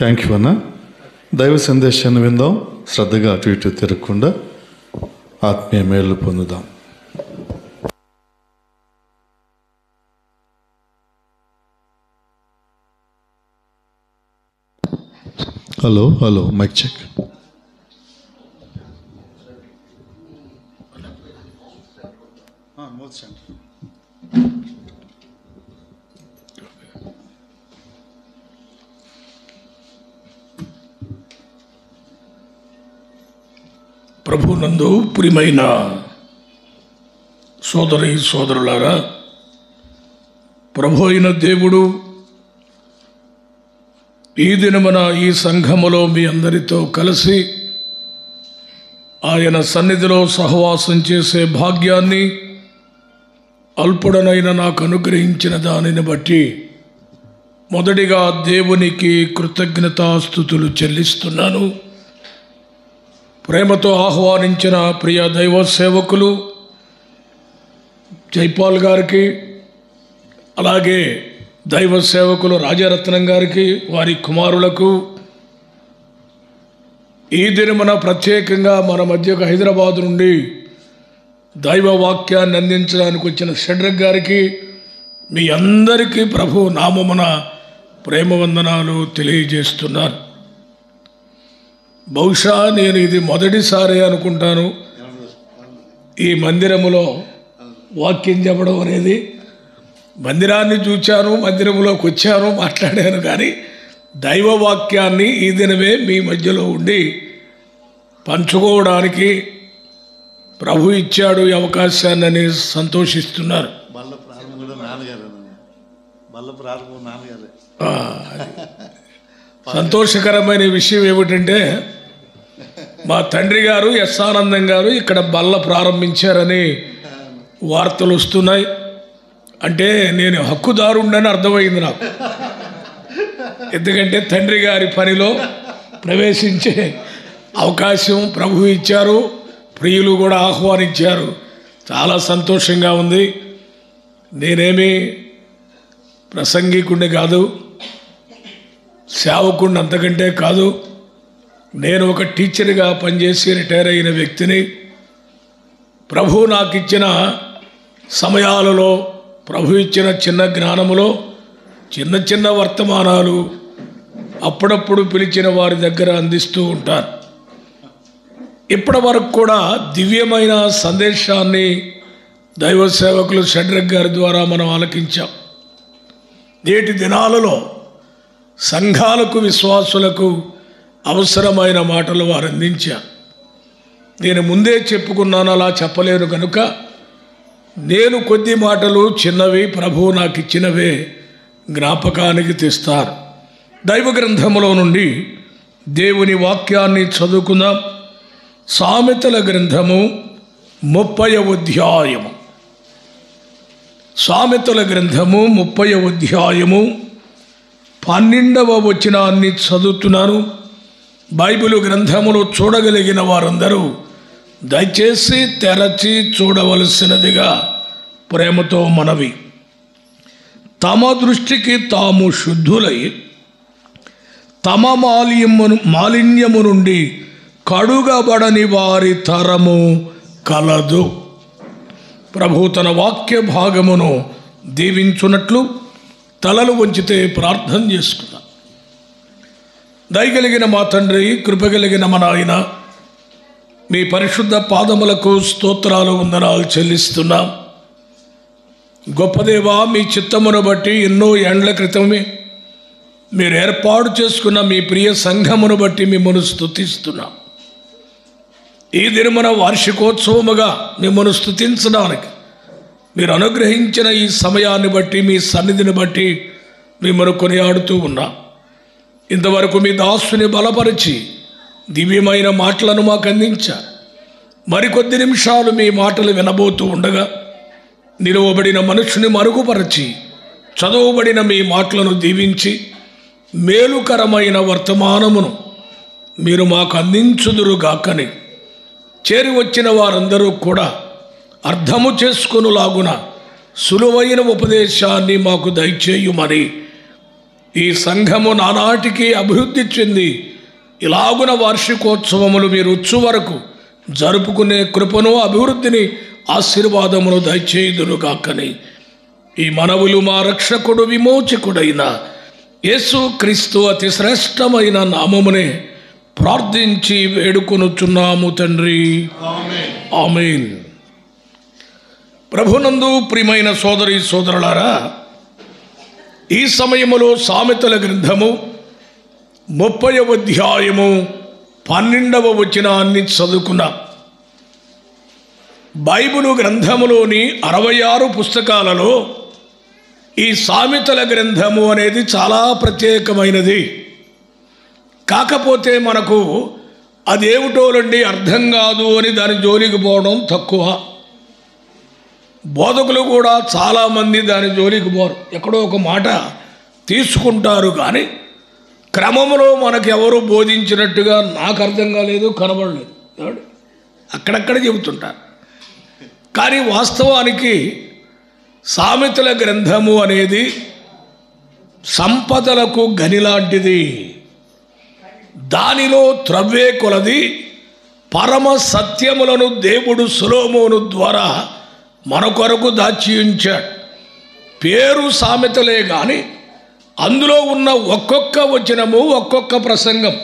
Thank you అన్న. దైవ సందేశాన్ని విందాం. శ్రద్ధగా అటు ఇటు తిరగకుండా ఆత్మీయ మేలు పొందుదాం. Hello hello, mic check. ప్రభునందు ప్రియమైన సోదరి సోదరులారా, ప్రభు అయిన దేవుడు ఈ దినమున ఈ సంఘములో మీ అందరితో కలిసి ఆయన సన్నిధిలో సహవాసం చేసే భాగ్యాన్ని అల్పుడనైన నాకు అనుగ్రహించిన దానిని బట్టి మొదటిగా దేవునికి కృతజ్ఞతాస్తుతులు చెల్లిస్తున్నాను. ప్రేమతో ఆహ్వానించిన ప్రియ దైవ సేవకులు జైపాల్ గారికి, అలాగే దైవ సేవకులు రాజారత్నం గారికి, వారి కుమారులకు, ఈ దినమున ప్రత్యేకంగా మన మధ్యకు హైదరాబాద్ నుండి దైవ వాక్యాన్ని అందించడానికి వచ్చిన షడ్రక్ గారికి, మీ అందరికీ ప్రభు నామమున ప్రేమ వందనాలు తెలియజేస్తున్నాను. బహుశా నేను ఇది మొదటిసారి అనుకుంటాను ఈ మందిరములో వాక్యం చెప్పడం అనేది. మందిరాన్ని చూచాను, మందిరంలోకి వచ్చాను, మాట్లాడాను, కానీ దైవ వాక్యాన్ని ఈ దినమే మీ మధ్యలో ఉండి పంచుకోవడానికి ప్రభు ఇచ్చాడు ఈ అవకాశాన్ని అని సంతోషిస్తున్నారు. సంతోషకరమైన విషయం ఏమిటంటే, మా తండ్రి గారు ఎస్ ఆనందం గారు ఇక్కడ బల్ల ప్రారంభించారని వార్తలు వస్తున్నాయి. అంటే నేను హక్కుదారుండని అర్థమైంది నాకు. ఎందుకంటే తండ్రి గారి పనిలో ప్రవేశించే అవకాశం ప్రభు ఇచ్చారు, ప్రియులు కూడా ఆహ్వానించారు. చాలా సంతోషంగా ఉంది. నేనేమి ప్రసంగికుడిని కాదు, సేవకుడిని అంతకంటే కాదు. నేను ఒక టీచర్గా పనిచేసి రిటైర్ అయిన వ్యక్తిని. ప్రభు నాకు ఇచ్చిన సమయాలలో, ప్రభు ఇచ్చిన చిన్న జ్ఞానములో చిన్న చిన్న వర్తమానాలు అప్పుడప్పుడు పిలిచిన వారి దగ్గర అందిస్తూ ఉంటాను. ఇప్పటి వరకు కూడా దివ్యమైన సందేశాన్ని దైవ సేవకులు షడ్రక్ గారి ద్వారా మనం ఆలకించాం. నేటి దినాలలో సంఘాలకు, విశ్వాసులకు అవసరమైన మాటలు వారు అందించారు. నేను ముందే చెప్పుకున్నాను, అలా చెప్పలేను కనుక నేను కొద్ది మాటలు చిన్నవి ప్రభువు నాకు ఇచ్చినవే జ్ఞాపకానికి తెస్తారు. దైవ గ్రంథములో నుండి దేవుని వాక్యాన్ని చదువుకుందాం. సామెతల గ్రంథము 30వ అధ్యాయము. సామెతల గ్రంథము 30వ అధ్యాయము 12వ వచనాన్ని చదువుతున్నాను. బైబిలు గ్రంథములు చూడగలిగిన వారందరూ దయచేసి తెరచి చూడవలసినదిగా ప్రేమతో మనవి. తమ దృష్టికి తాము శుద్ధులై తమ మాలిన్యము నుండి కడుగబడని వారి తరము కలదు. ప్రభు తన వాక్య భాగమును దీవించున్నట్లు తలలు వంచితే ప్రార్థన చేసుకుందాం. దయగలిగిన మా తండ్రి, కృపగలిగిన మా నాయన, మీ పరిశుద్ధ పాదములకు స్తోత్రాలు, వందనాలు చెల్లిస్తున్నాం. గొప్ప దేవా, మీ చిత్తమును బట్టి ఎన్నో ఏండ్ల క్రితమే మీరు ఏర్పాటు చేసుకున్న మీ ప్రియ సంఘమును బట్టి మిమ్మల్ని స్తుతిస్తున్నాం. ఈ దినమున వార్షికోత్సవముగా మిమ్మల్ని స్తుతించడానికి మీరు అనుగ్రహించిన ఈ సమయాన్ని బట్టి, మీ సన్నిధిని బట్టి మిమ్మల్ని కొనియాడుతూ ఉన్నాం. ఇంతవరకు మీ దాసుని బలపరిచి దివ్యమైన మాటలను మాకు అందించారు. మరికొద్ది నిమిషాలు మీ మాటలు వినబోతూ ఉండగా నిలువబడిన మనుషుని మరుగుపరచి చదవబడిన మీ మాటలను దీవించి మేలుకరమైన వర్తమానమును మీరు మాకు అందించుదురుగాకని చేరి వచ్చిన వారందరూ కూడా అర్థము చేసుకొనులాగున సులువైన ఉపదేశాన్ని మాకు దయచేయుమని ఈ సంఘము నానాటికి అభివృద్ధి చెంది ఇలాగున వార్షికోత్సవములు మీరు వచ్చు వరకు జరుపుకునే కృపను, అభివృద్ధిని, ఆశీర్వాదమును దయచేయుదురుగాకని ఈ మనవులు మా రక్షకుడు, విమోచకుడైన యేసు క్రీస్తు అతి శ్రేష్టమైన నామమునే ప్రార్థించి వేడుకొనుచున్నాము తండ్రి. ఆమేన్. ప్రభునందు ప్రియమైన సోదరి సోదరులారా, ఈ సమయములో సామెతల గ్రంథము 30వ అధ్యాయము 12వ వచనాన్ని చదువుకున్నాం. బైబిలు గ్రంథములోని 66 పుస్తకాలలో ఈ సామెతల గ్రంథము అనేది చాలా ప్రత్యేకమైనది. కాకపోతే మనకు అదేమిటోలండి అర్థం కాదు అని దాని జోలికి పోవడం తక్కువ. బోధకులు కూడా చాలామంది దాని జోలికి పోరు, ఎక్కడో ఒక మాట తీసుకుంటారు. కానీ క్రమంలో మనకు ఎవరు బోధించినట్టుగా నాకు అర్థం కాలేదు, కనబడలేదు. అక్కడక్కడ చెబుతుంటారు. కానీ వాస్తవానికి సామెతల గ్రంథము అనేది సంపదలకు గనిలాంటిది. దానిలో త్రవ్వే కొలది పరమ సత్యములను దేవుడు సొలొమోను ద్వారా మన కొరకు దాచి ఉంచాడు. పేరు సామెతలే కానీ అందులో ఉన్న ఒక్కొక్క వచనము, ఒక్కొక్క ప్రసంగం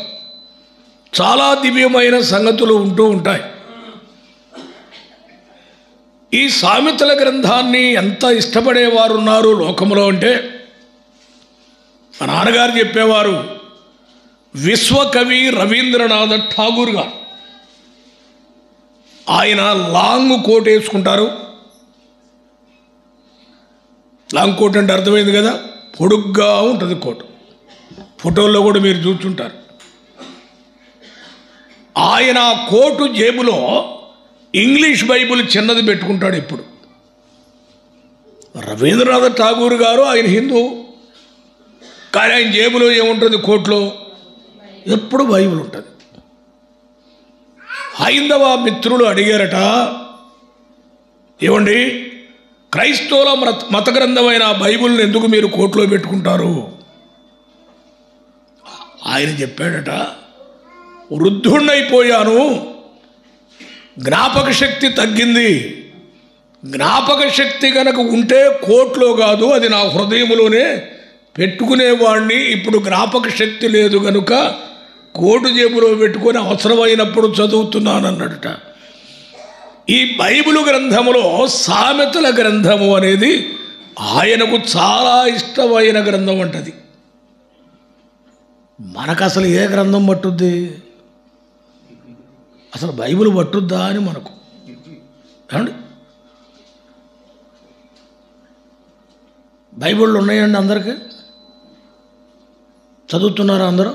చాలా దివ్యమైన సంగతులు ఉంటూ ఉంటాయి. ఈ సామెతల గ్రంథాన్ని ఎంత ఇష్టపడేవారు ఉన్నారు లోకంలో అంటే, మా నాన్నగారు చెప్పేవారు, విశ్వకవి రవీంద్రనాథ్ ఠాగూర్ గారు. ఆయన లాంగ్ కోట్ వేసుకుంటారు. లాంగ్ కోట్ అంటే అర్థమైంది కదా, పొడుగ్గా ఉంటుంది కోట్. ఫోటోల్లో కూడా మీరు చూస్తుంటారు. ఆయన కోటు జేబులో ఇంగ్లీష్ బైబిల్ చిన్నది పెట్టుకుంటాడు ఇప్పుడు. రవీంద్రనాథ్ ఠాగూర్ గారు ఆయన హిందూ, కానీ ఆయన జేబులో ఏముంటుంది, కోట్లో ఎప్పుడు బైబిల్ ఉంటుంది. హైందవ మిత్రులు అడిగారట, ఏమండి క్రైస్తవుల మత గ్రంథమైన బైబిల్ని ఎందుకు మీరు కోట్లో పెట్టుకుంటారు? ఆయన చెప్పాడట, వృద్ధుణ్ణైపోయాను, జ్ఞాపక శక్తి తగ్గింది. జ్ఞాపక శక్తి కనుక ఉంటే కోట్లో కాదు, అది నా హృదయంలోనే పెట్టుకునేవాడిని. ఇప్పుడు జ్ఞాపక శక్తి లేదు కనుక కోటు జేబులో పెట్టుకొని అవసరమైనప్పుడు చదువుతున్నానన్నాడట. ఈ బైబిలు గ్రంథములో సామెతల గ్రంథము అనేది ఆయనకు చాలా ఇష్టమైన గ్రంథం అంటది. మనకు అసలు ఏ గ్రంథం పట్టుద్ది, అసలు బైబిల్ పట్టుద్దా అని మనకు. ఏమండి, బైబిళ్ళు ఉన్నాయండి అందరికీ? చదువుతున్నారా అందరూ?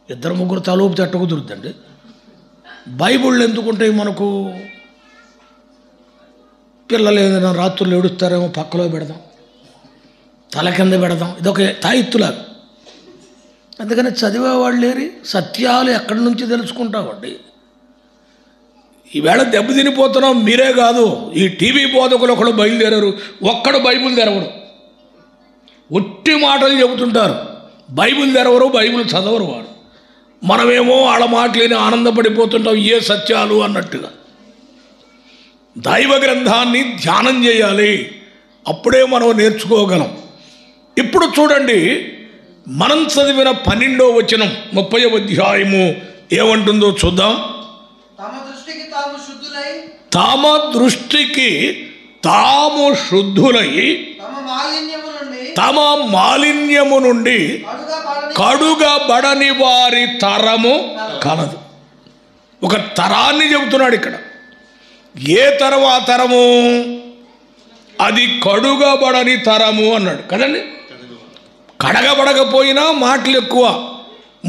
2-3 తలూపు చెట్ట కుదురుద్దండి. బైబిళ్ళు ఎందుకుంటాయి మనకు? పిల్లలు ఏదైనా రాత్రులు ఏడుస్తారేమో పక్కలో పెడదాం, తల కింద పెడదాం, ఇదొక తాయిత్తులాగా. అందుకని చదివేవాళ్ళు లేరి సత్యాలు ఎక్కడి నుంచి తెలుసుకుంటామండి. ఈవేళ దెబ్బతినిపోతున్నాం. మీరే కాదు, ఈ టీవీ బోధకులు ఒకడు బయలుదేరారు, ఒక్కడు బైబిల్ తెరవడు, ఒట్టి మాటలు చెబుతుంటారు, బైబిల్ తెరవరు, బైబిల్ చదవరు వాడు. మనమేమో వాళ్ళ మాటలేని ఆనందపడిపోతుంటాం, ఏ సత్యాలు అన్నట్టుగా. దైవ గ్రంథాన్ని ధ్యానం చేయాలి, అప్పుడే మనం నేర్చుకోగలం. ఇప్పుడు చూడండి, మనం చదివిన 12వ వచనం 30వ అధ్యాయము ఏమంటుందో చూద్దాం. తమ దృష్టికి తాము శుద్ధులై తమ మాలిన్యము నుండి కడుగబడని వారి తరము కలదు. ఒక తరాన్ని చెబుతున్నాడు ఇక్కడ. ఏ తరం? ఆ తరము అది కడుగబడని తరము అన్నాడు కదండి. కడగబడకపోయినా మాటలు ఎక్కువ.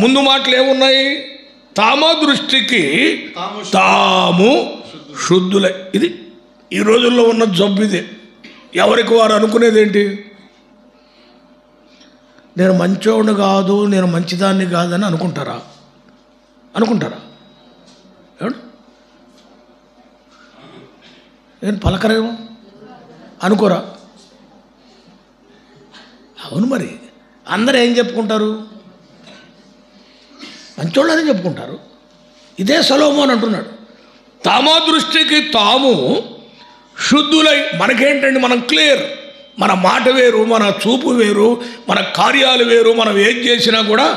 ముందు మాటలు ఏమున్నాయి? తమ దృష్టికి తాము శుద్ధులై. ఇది ఈ రోజుల్లో ఉన్న జబ్బు ఇదే. ఎవరికి వారు అనుకునేది ఏంటి? నేను మంచోడు కాదు, నేను మంచిదాన్ని కాదని అనుకుంటారా? ఏం పలకరేమో అనుకోరా? అవును, మరి అందరూ ఏం చెప్పుకుంటారు? మంచోళ్ళని చెప్పుకుంటారు. ఇదే సొలొమోను అంటున్నాడు, తమ దృష్టికి తాము శుద్ధులై. మనకేంటండి, మనం క్లియర్, మన మాట వేరు, మన చూపు వేరు, మన కార్యాలు వేరు, మనం ఏం చేసినా కూడా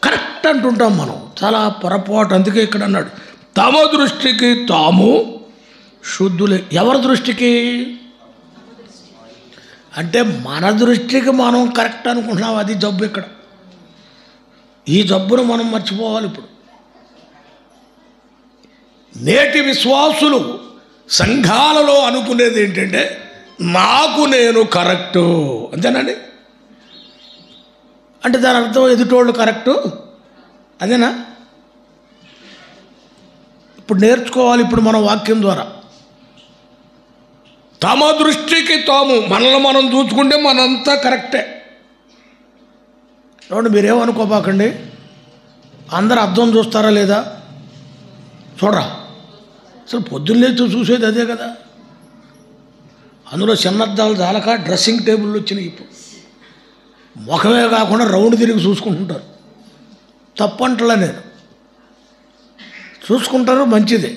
కరెక్ట్ అంటుంటాం. మనం చాలా పొరపాటు. అందుకే ఇక్కడ అన్నాడు, తమ దృష్టికి తాము శుద్ధులే. ఎవరి దృష్టికి అంటే మన దృష్టికి మనం కరెక్ట్ అనుకుంటున్నాం. అది జబ్బు. ఇక్కడ ఈ జబ్బును మనం మర్చిపోవాలి. ఇప్పుడు నేటి విశ్వాసులు సంఘాలలో అనుకునేది ఏంటంటే, నాకు నేను కరెక్టు, అంతేనండి. అంటే దాని అర్థం ఎదుటోళ్ళు కరెక్టు, అదేనా? ఇప్పుడు నేర్చుకోవాలి. ఇప్పుడు మన వాక్యం ద్వారా తమ దృష్టికి తాము, మనల్ని మనం చూసుకుంటే మనంతా కరెక్టే. చూడండి, మీరేమనుకోబాకండి. అందరు అర్థం చూస్తారా లేదా? చూడరా? అసలు పొద్దున్నేతో చూసేది అదే కదా. అందులో చిన్నద్దాలు చాలక డ్రెస్సింగ్ టేబుల్ వచ్చినాయి. ఇప్పుడు ముఖమే కాకుండా రౌండ్ తిరిగి చూసుకుంటుంటారు. తప్పంటలా నేను, చూసుకుంటారు, మంచిదే.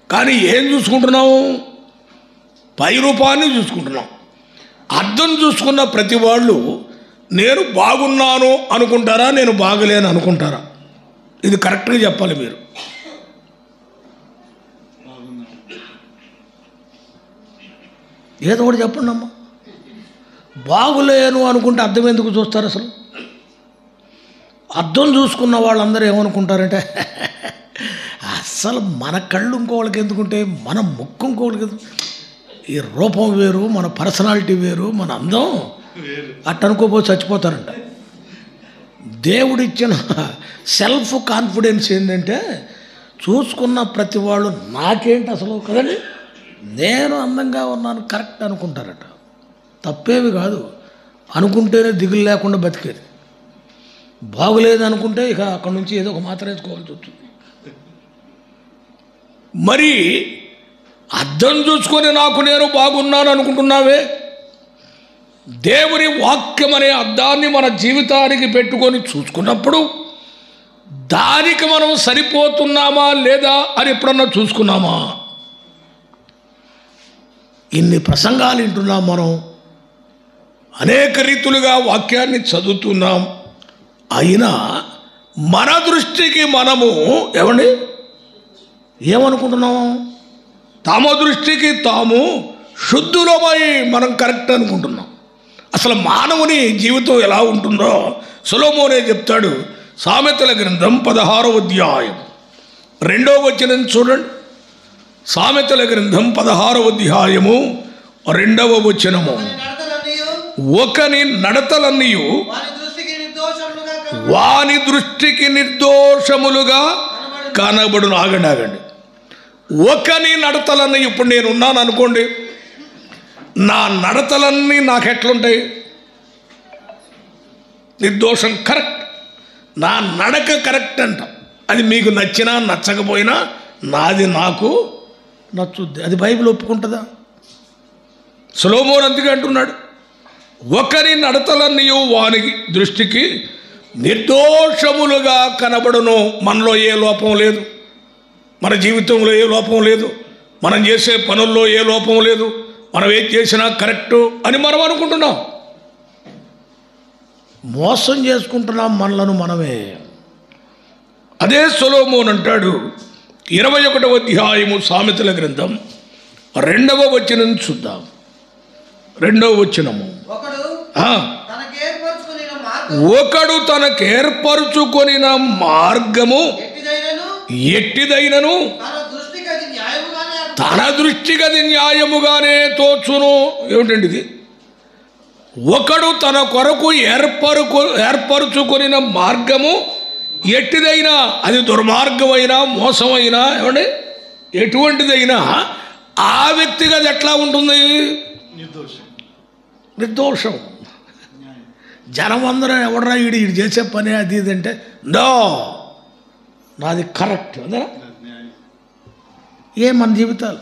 కానీ ఏం చూసుకుంటున్నాము? పై రూపాన్ని చూసుకుంటున్నాం. అర్థం చూసుకున్న ప్రతి వాళ్ళు నేను బాగున్నాను అనుకుంటారా, నేను బాగలేను అనుకుంటారా? ఇది కరెక్ట్గా చెప్పాలి మీరు. ఏదో ఒకటి చెప్పండి అమ్మా. బాగులేను అనుకుంటే అర్థం ఎందుకు చూస్తారు? అసలు అర్థం చూసుకున్న వాళ్ళందరూ ఏమనుకుంటారంటే, అసలు మన కళ్ళు ఇంకోళ్ళకి ఎందుకుంటే, మన ముక్కు ఇంకోళ్ళకి ఎందుకు, ఈ రూపం వేరు, మన పర్సనాలిటీ వేరు, మన అందం అట్ట అనుకోపోతే చచ్చిపోతారంట. దేవుడిచ్చిన సెల్ఫ్ కాన్ఫిడెన్స్ ఏంటంటే, చూసుకున్న ప్రతి వాళ్ళు నాకేంటి అసలు కదండి, నేను అందంగా ఉన్నాను కరెక్ట్ అనుకుంటారట. తప్పేవి కాదు. అనుకుంటేనే దిగులు లేకుండా బతికేది. బాగులేదు అనుకుంటే ఇక అక్కడి నుంచి ఏదో ఒక మాత్ర వేసుకోవాల్సి వస్తుంది. మరి అర్థం చూసుకొని నాకు నేను బాగున్నాను అనుకుంటున్నావే, దేవుని వాక్యం అనే అద్దాన్ని మన జీవితానికి పెట్టుకొని చూసుకున్నప్పుడు దానికి మనం సరిపోతున్నామా లేదా అని ఎప్పుడన్నా చూసుకున్నామా? ఇన్ని ప్రసంగాలు వింటున్నాం మనం, అనేక రీతులుగా వాక్యాన్ని చదువుతున్నాం. అయినా మన దృష్టికి మనము ఏమనుకుంటున్నాం? తమ దృష్టికి తాము శుద్ధులమై మనం కరెక్ట్ అనుకుంటున్నాం. అసలు మానవుని జీవితం ఎలా ఉంటుందో సొలొమోనే చెప్తాడు. సామెతల గ్రంథం 16వ అధ్యాయం 2వ వచనం చూడండి. సామెతల గ్రంథం 16వ అధ్యాయము 2వ వచనము, ఒకని నడతలన్నీయు వాని దృష్టికి నిర్దోషములుగా కనబడును. ఆగండి. ఒకని నడతలన్నీ, ఇప్పుడు నేను ఉన్నాను అనుకోండి, నా నడతలన్నీ నాకు ఎట్లుంటాయి? నిర్దోషం, కరెక్ట్. నా నడక కరెక్ట్ అంట. అది మీకు నచ్చినా నచ్చకపోయినా నాది నాకు నచ్చుద్ది. అది బైబిల్ ఒప్పుకుంటుందా? సొలొమోను అందుకే అంటున్నాడు, ఒకరి నడతలన్నీ వాని దృష్టికి నిర్దోషములుగా కనబడును. మనలో ఏ లోపం లేదు, మన జీవితంలో ఏ లోపం లేదు, మనం చేసే పనుల్లో ఏ లోపం లేదు, మనం ఏం చేసినా కరెక్టు అని మనం అనుకుంటున్నాం. మోసం చేసుకుంటున్నాం మనలను మనమే. అదే సొలొమోను అంటాడు 21వ అధ్యాయము సామెతల గ్రంథం 2వ వచనం చూద్దాం. 2వ వచనము, ఒకడు తనకేర్పరుచుకొనిన మార్గము ఎట్టిదైనను తన దృష్టికి అది న్యాయముగానే తోచును. ఏమిటండి ఇది? ఒకడు తన కొరకు ఏర్పరుచుకొనిన మార్గము ఎట్టిదైనా, అది దుర్మార్గమైనా మోసమైనా ఎటువంటిదైనా ఆ వ్యక్తికి అది ఎట్లా ఉంటుంది? నిర్దోషం. జనం అందరూ ఎవడరా వీడు చేసే పని అది ఇది అంటే, నో నాది కరెక్ట్ అదే. మన జీవితాలు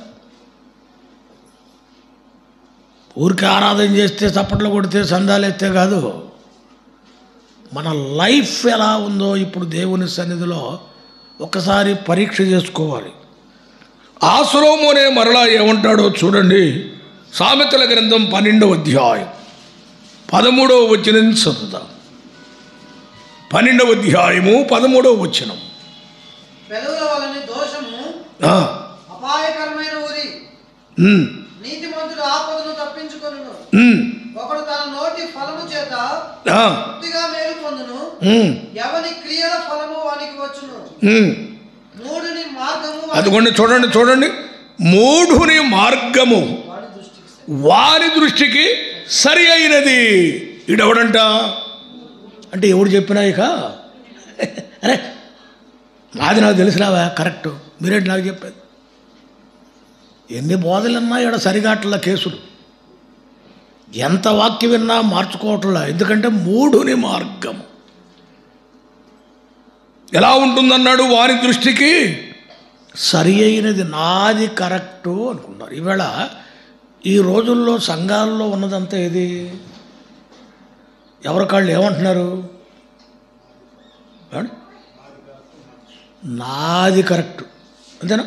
ఊరికి ఆరాధన చేస్తే చప్పట్లు కొడితే సందాలు ఎత్తే కాదు. మన లైఫ్ ఎలా ఉందో ఇప్పుడు దేవుని సన్నిధిలో ఒకసారి పరీక్ష చేసుకోవాలి. ఆ సొలొమోనే మరలా ఏమంటాడో చూడండి. సామెతల గ్రంథం 12వ అధ్యాయం 13వ వచనం చదువుదాం. 12వ అధ్యాయము 13వ వచనం. పెదవుల వలన దోషము అపాయకరమైన ఊరి, నీతిమంతుడు ఆపదను తప్పించుకొనును. ఒకడు తన నోటి ఫలము చేత తృప్తిగా మేలు పొందును, ఎవని క్రియల ఫలము వానికి వచ్చును. మూఢుని మార్గము, అదిగోండి చూడండి, మూఢుని మార్గము వారి దృష్టికి సరి అయినది. ఈడెవడంట అంటే ఎవడు చెప్పినా ఇక అరే నాది నాకు తెలిసినావా కరెక్ట్, మీరేంటి నాకు చెప్పేది. ఎన్ని బోధలున్నా ఇక్కడ సరిగాట్ల కేసులు, ఎంత వాక్యం విన్నా మార్చుకోవట్లా. ఎందుకంటే మూఢుని మార్గం ఎలా ఉంటుందన్నాడు, వారి దృష్టికి సరి అయినది, నాది కరెక్టు అనుకున్నారు. ఈవేళ ఈ రోజుల్లో సంఘాల్లో ఉన్నదంతా ఏది, ఎవరికాళ్ళు ఏమంటున్నారు, నాది కరెక్ట్ అంతేనా.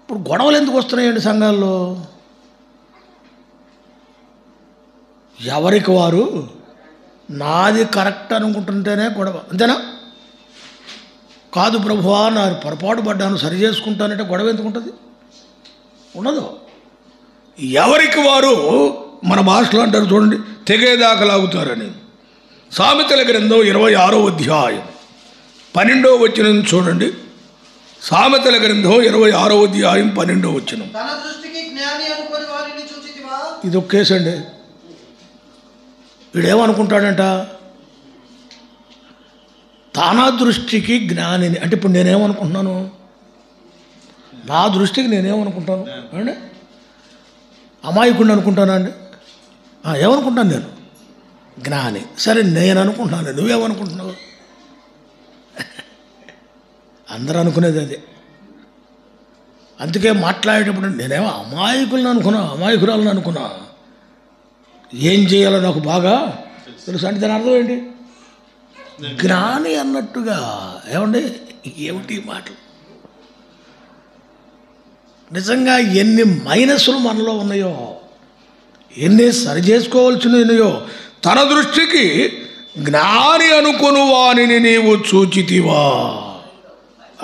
ఇప్పుడు గొడవలు ఎందుకు వస్తున్నాయండి సంఘాల్లో? ఎవరికి వారు నాది కరెక్ట్ అనుకుంటుంటేనే గొడవ, అంతేనా. కాదు ప్రభువా నా పొరపాటు పడ్డాను సరి చేసుకుంటానంటే గొడవ ఎందుకు ఉంటుంది? ఉండదు. ఎవరికి వారు మన భాషలో అంటారు చూడండి, తెగేదాకా లాగుతారని. సామెతల గ్రంథం 26వ అధ్యాయం 12వ వచనం చూడండి. సామెతల గ్రంథం 26వ అధ్యాయం 12వ వచనం. తన దృష్టికి జ్ఞాని అనుకొని వారిని చూచితివా? ఇది ఒక కేసు అండి. వీడేమనుకుంటాడంట, తన దృష్టికి జ్ఞానిని. అంటే ఇప్పుడు నేనేమనుకుంటున్నాను, నా దృష్టికి నేనేమనుకుంటాను అండి, అమాయకుడిని అనుకుంటానా అండి? ఏమనుకుంటాను నేను, జ్ఞాని. సరే నేను అనుకుంటున్నాను, నువ్వేమనుకుంటున్నావు? అందరూ అనుకునేది అదే. అందుకే మాట్లాడేటప్పుడు నేనేమో అమాయకురాలను అనుకున్నా, ఏం చేయాలో నాకు బాగా తెలుసు అంటే దాని అర్థం ఏంటి, జ్ఞాని అన్నట్టుగా. ఏమండి ఏమిటి మాటలు? నిజంగా ఎన్ని మైనస్లు మనలో ఉన్నాయో, ఎన్ని సరి చేసుకోవాల్సినయో. తన దృష్టికి జ్ఞాని అనుకును వానిని నీవు చూచితివా?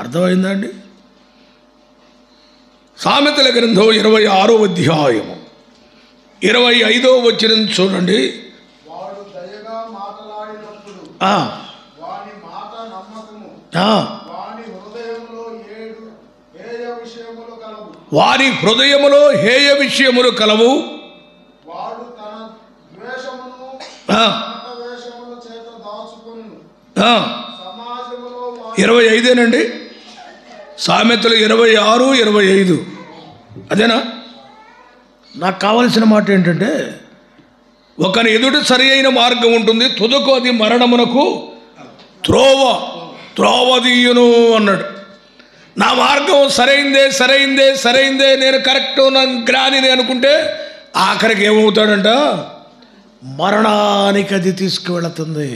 అర్థమైందండి. సామెతల గ్రంథం 26వ అధ్యాయము 25వ వచనం చూడండి. వాడు దయగా మాట్లాడినప్పుడు వాని మాట నమ్మకము, వాని హృదయములో హేయ విషయములు కలవు. వారి హృదయములో హేయ విషయములు కలవు. వాడు తన ద్వేషమును చేత దాచుకొనును. సమాజములో 25 సామెతలు 26, 25 అదేనా? నాకు కావలసిన మాట ఏంటంటే, ఒకని ఎదుట సరి అయిన మార్గం ఉంటుంది, తుదకు అది మరణమునకు త్రోవదీయును అన్నాడు. నా మార్గం సరైందే, నేను కరెక్ట్, నా జ్ఞానిని అనుకుంటే ఆఖరికి ఏమవుతాడంట, మరణానికి అది తీసుకువెళుతుంది.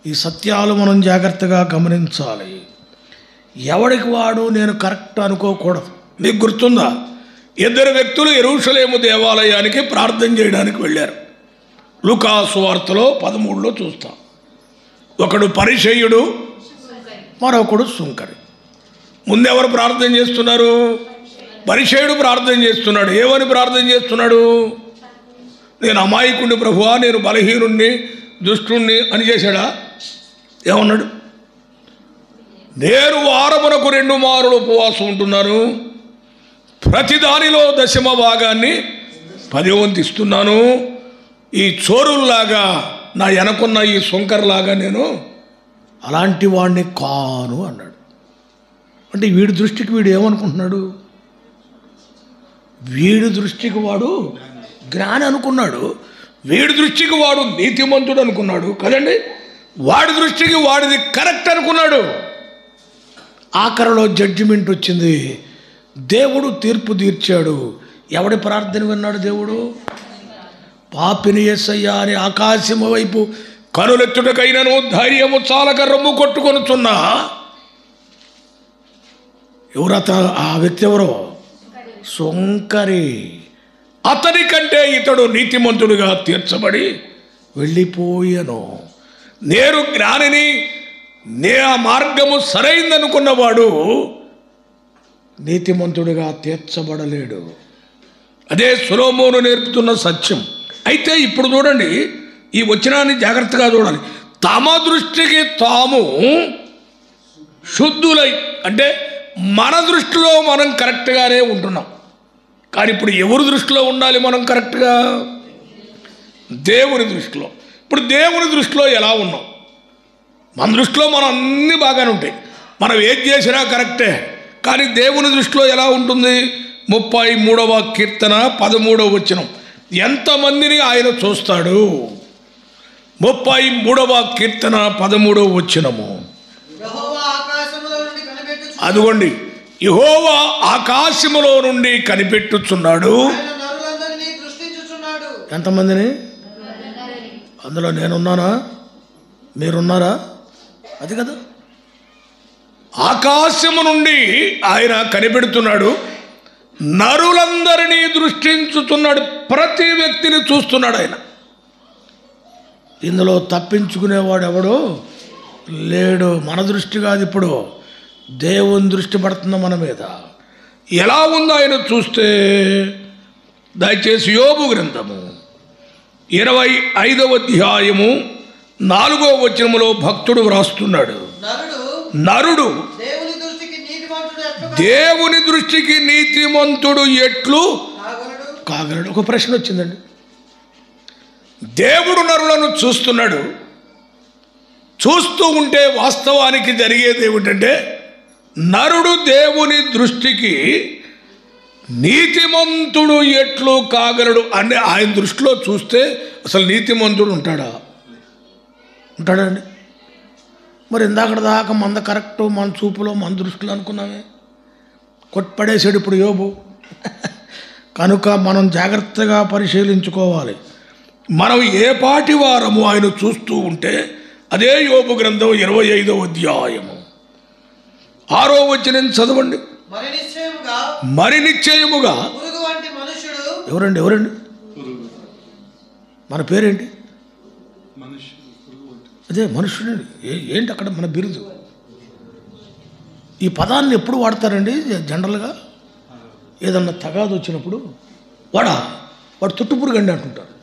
ఈ సత్యాలు మనం జాగ్రత్తగా గమనించాలి. ఎవడికి వాడు నేను కరెక్ట్ అనుకోకూడదు. మీకు గుర్తుందా, 2 వ్యక్తులు యెరూషలేము దేవాలయానికి ప్రార్థన చేయడానికి వెళ్ళారు. లూకా సువార్తలో 13లో చూస్తాం. ఒకడు పరిసయ్యుడు, మరొకడు సుంకరి. ముందెవరు ప్రార్థన చేస్తున్నారు? పరిసయ్యుడు ప్రార్థన చేస్తున్నాడు. ఏమని ప్రార్థన చేస్తున్నాడు? నేను అమాయకుడిని ప్రభువా, నేను బలహీనుణ్ణి, దుష్టుణ్ణి అని చేశాడా? ఏమన్నాడు? నేను వారమునకు 2 మారులు ఉపవాసం ఉంటున్నాను, ప్రతి దానిలో 10వ భాగాన్ని 10 వంతు ఇస్తున్నాను. ఈ చోరుల్లాగా నా వెనకున్న ఈ సుంకర్లాగా నేను అలాంటి వాడిని కాను అన్నాడు. అంటే వీడి దృష్టికి వీడు ఏమనుకుంటున్నాడు? వీడి దృష్టికి వాడు జ్ఞాని అనుకున్నాడు, వీడి దృష్టికి వాడు నీతిమంతుడు అనుకున్నాడు కదండి. వాడి దృష్టికి వాడిది కరెక్ట్ అనుకున్నాడు. ఆఖరిలో జడ్జిమెంట్ వచ్చింది. దేవుడు తీర్పు తీర్చాడు. ఎవడి ప్రార్థన విన్నాడు దేవుడు? పాపిని యేసయ్యా అని ఆకాశము వైపు కనులెత్తుటకైనను ధైర్యము చాలక రొమ్ము కొట్టుకొనుచున్నా ఎవరత ఆ వ్యక్తి ఎవరో సొంకరి. అతని కంటే ఇతడు నీతిమంతుడిగా తీర్చబడి వెళ్ళిపోయాను. నేను జ్ఞానిని, నే ఆ మార్గము సరైందనుకున్నవాడు నీతిమంతుడిగా తీర్చబడలేడు. అదే సొలొమోను నేర్పుతున్న సత్యం. అయితే ఇప్పుడు చూడండి, ఈ వచనాన్ని జాగ్రత్తగా చూడాలి. తమ దృష్టికి తాము శుద్ధులై, అంటే మన దృష్టిలో మనం కరెక్ట్గానే ఉంటున్నాం. కానీ ఇప్పుడు ఎవరి దృష్టిలో ఉండాలి మనం కరెక్ట్గా? దేవుని దృష్టిలో. ఇప్పుడు దేవుని దృష్టిలో ఎలా ఉన్నాం? మన దృష్టిలో మనం అన్నీ బాగానే ఉంటాయి, మనం ఏది చేసినా కరెక్టే. కానీ దేవుని దృష్టిలో ఎలా ఉంటుంది? 33వ కీర్తన 13వ వచనం. ఎంతమందిని ఆయన చూస్తాడు? 33వ కీర్తన 13వ వచనము. అదిగోండి, యెహోవా ఆకాశములో నుండి కనిపెట్టుచున్నాడు. ఎంతమందిని? అందులో నేనున్నానా? మీరున్నారా? అది కదా, ఆకాశము నుండి ఆయన కనిపెడుతున్నాడు, నరులందరినీ దృష్టించుతున్నాడు, ప్రతి వ్యక్తిని చూస్తున్నాడు ఆయన. ఇందులో తప్పించుకునేవాడు ఎవడో లేడు. మన దృష్టి కాదు, ఇప్పుడు దేవుని దృష్టి పడుతుంది మన మీద. ఎలా ఉందో ఆయన చూస్తే, దయచేసి యోబు గ్రంథము 25వ అధ్యాయము 4వ వచనములో భక్తుడు వ్రాస్తున్నాడు, నరుడు దేవుని దృష్టికి నీతిమంతుడు ఎట్లు కాగలడు. ఒక ప్రశ్న వచ్చిందండి. దేవుడు నరులను చూస్తున్నాడు. చూస్తూ ఉంటే వాస్తవానికి జరిగేది ఏమిటంటే, నరుడు దేవుని దృష్టికి నీతిమంతుడు ఎట్లు కాగలడు అంటే ఆయన దృష్టిలో చూస్తే అసలు నీతిమంతుడు ఉంటాడా? ఉంటాడా అండి? మరి ఇందాక దాకా మంద కరెక్టు, మన చూపులో మన దృష్టిలో అనుకున్నామే, కొట్పడేసాడు ఇప్పుడు యోబు. కనుక మనం జాగ్రత్తగా పరిశీలించుకోవాలి. మనం ఏ పాటి వారము ఆయన చూస్తూ ఉంటే, అదే యోబు గ్రంథం 25వ అధ్యాయము 6వ వచనం చదవండి. మరి నిశ్చయముగా ఎవరండి? మన పేరేంటి? అదే మనుష్యుడు. ఏంటి అక్కడ మన బిరుదు? ఈ పదాన్ని ఎప్పుడు వాడతారండి జనరల్గా? ఏదన్నా తగాదు వచ్చినప్పుడు వాడు తుట్టు పురుగండి అంటుంటారు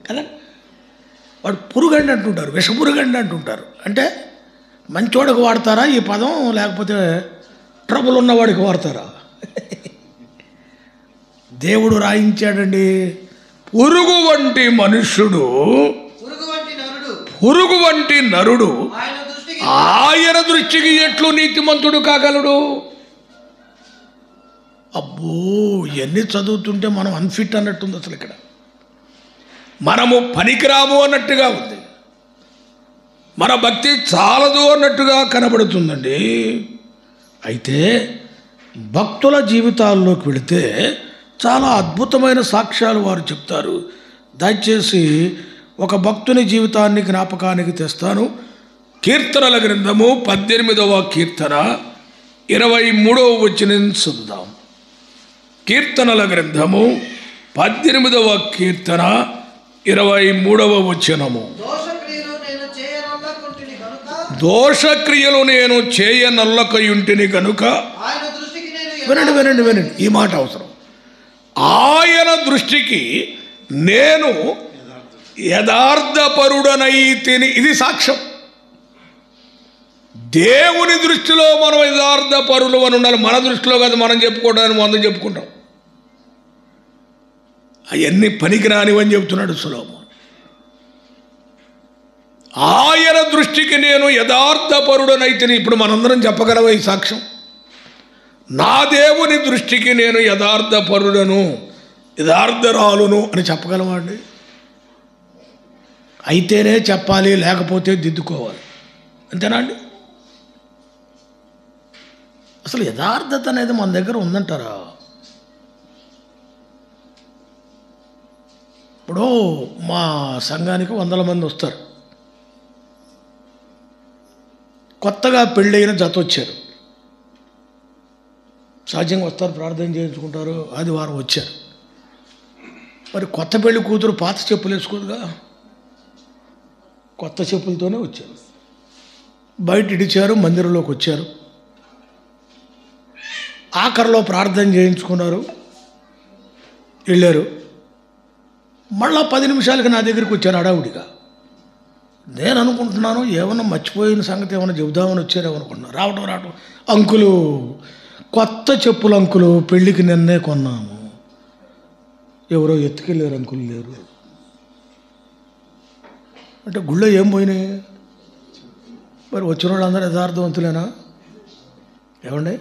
కదా, వాడు పురుగండి అంటుంటారు, విషపురుగండి అంటుంటారు. అంటే మంచోడికి వాడతారా ఈ పదం, లేకపోతే ట్రబుల్ ఉన్నవాడికి వాడతారా? దేవుడు రాయించాడండి, పురుగు వంటి మనుష్యుడు, పురుగు వంటి నరుడు ఆయన దృష్టికి ఎట్లు నీతిమంతుడు కాగలడు. అబ్బో, ఇవన్నీ చదువుతుంటే మనం అన్ఫిట్ అన్నట్టుంది. అసలు ఇక్కడ మనము పనికిరాము అన్నట్టుగా ఉంది, మన భక్తి చాలదు అన్నట్టుగా కనబడుతుందండి. అయితే భక్తుల జీవితాల్లోకి వెళితే చాలా అద్భుతమైన సాక్ష్యాలు వారు చెప్తారు. దయచేసి ఒక భక్తుని జీవితాన్ని జ్ఞాపకానికి తెస్తాను. కీర్తనల గ్రంథము 18వ కీర్తన 23వ వచనం చదువుదాం. కీర్తనల గ్రంథము 18వ కీర్తన 23వ వచనము. దోషక్రియలు నేను చేయనల్లకయుంటిని కనుక. వినండి, ఈ మాట అవసరం. ఆయన దృష్టికి నేను యథార్థపరుడనైతిని. ఇది సాక్ష్యం. దేవుని దృష్టిలో మనం యథార్థపరులు అని ఉండాలి. మన దృష్టిలో కాదు, మనం చెప్పుకోవడానికి మనం చెప్పుకుంటాం. అవన్నీ పనికిరానివని చెప్తున్నాడు సొలొమోను. ఆయన దృష్టికి నేను యథార్థపరుడనైతిని. ఇప్పుడు మనందరం చెప్పగలవా ఈ సాక్ష్యం? నా దేవుని దృష్టికి నేను యథార్థపరుడను, యథార్థరాలును అని చెప్పగలవాండి? అయితేనే చెప్పాలి, లేకపోతే దిద్దుకోవాలి. అంతేనా అండి? అసలు యథార్థత అనేది మన దగ్గర ఉందంటారా? ఇప్పుడు మా సంఘానికి 100 మంది వస్తారు. కొత్తగా పెళ్ళైన జత వచ్చారు. సహజంగా వస్తారు, ప్రార్థన చేయించుకుంటారు, ఆదివారం వచ్చారు. మరి కొత్త పెళ్లి కూతురు పాత చెప్పులు వేసుకోదుగా, కొత్త చెప్పులతోనే వచ్చారు. బయట ఇడిచారు, మందిరంలోకి వచ్చారు. ఆఖరిలో ప్రార్థన చేయించుకున్నారు, వెళ్ళారు. మళ్ళా 10 నిమిషాలకి నా దగ్గరికి వచ్చారు హడావుడిగా. నేను అనుకుంటున్నాను ఏమన్నా మర్చిపోయిన సంగతి ఏమైనా చెబుదామని వచ్చారేమనుకుంటున్నాను. రావడం అంకులు, కొత్త చెప్పులు అంకులు, పెళ్ళికి నిన్నే కొన్నాము. ఎవరో ఎత్తుకెళ్ళారు, అంకులు లేరు అంటే గుళ్ళో ఏం పోయినాయి? మరి వచ్చిన వాళ్ళందరూ యథార్థవంతులేనా? ఏమండి,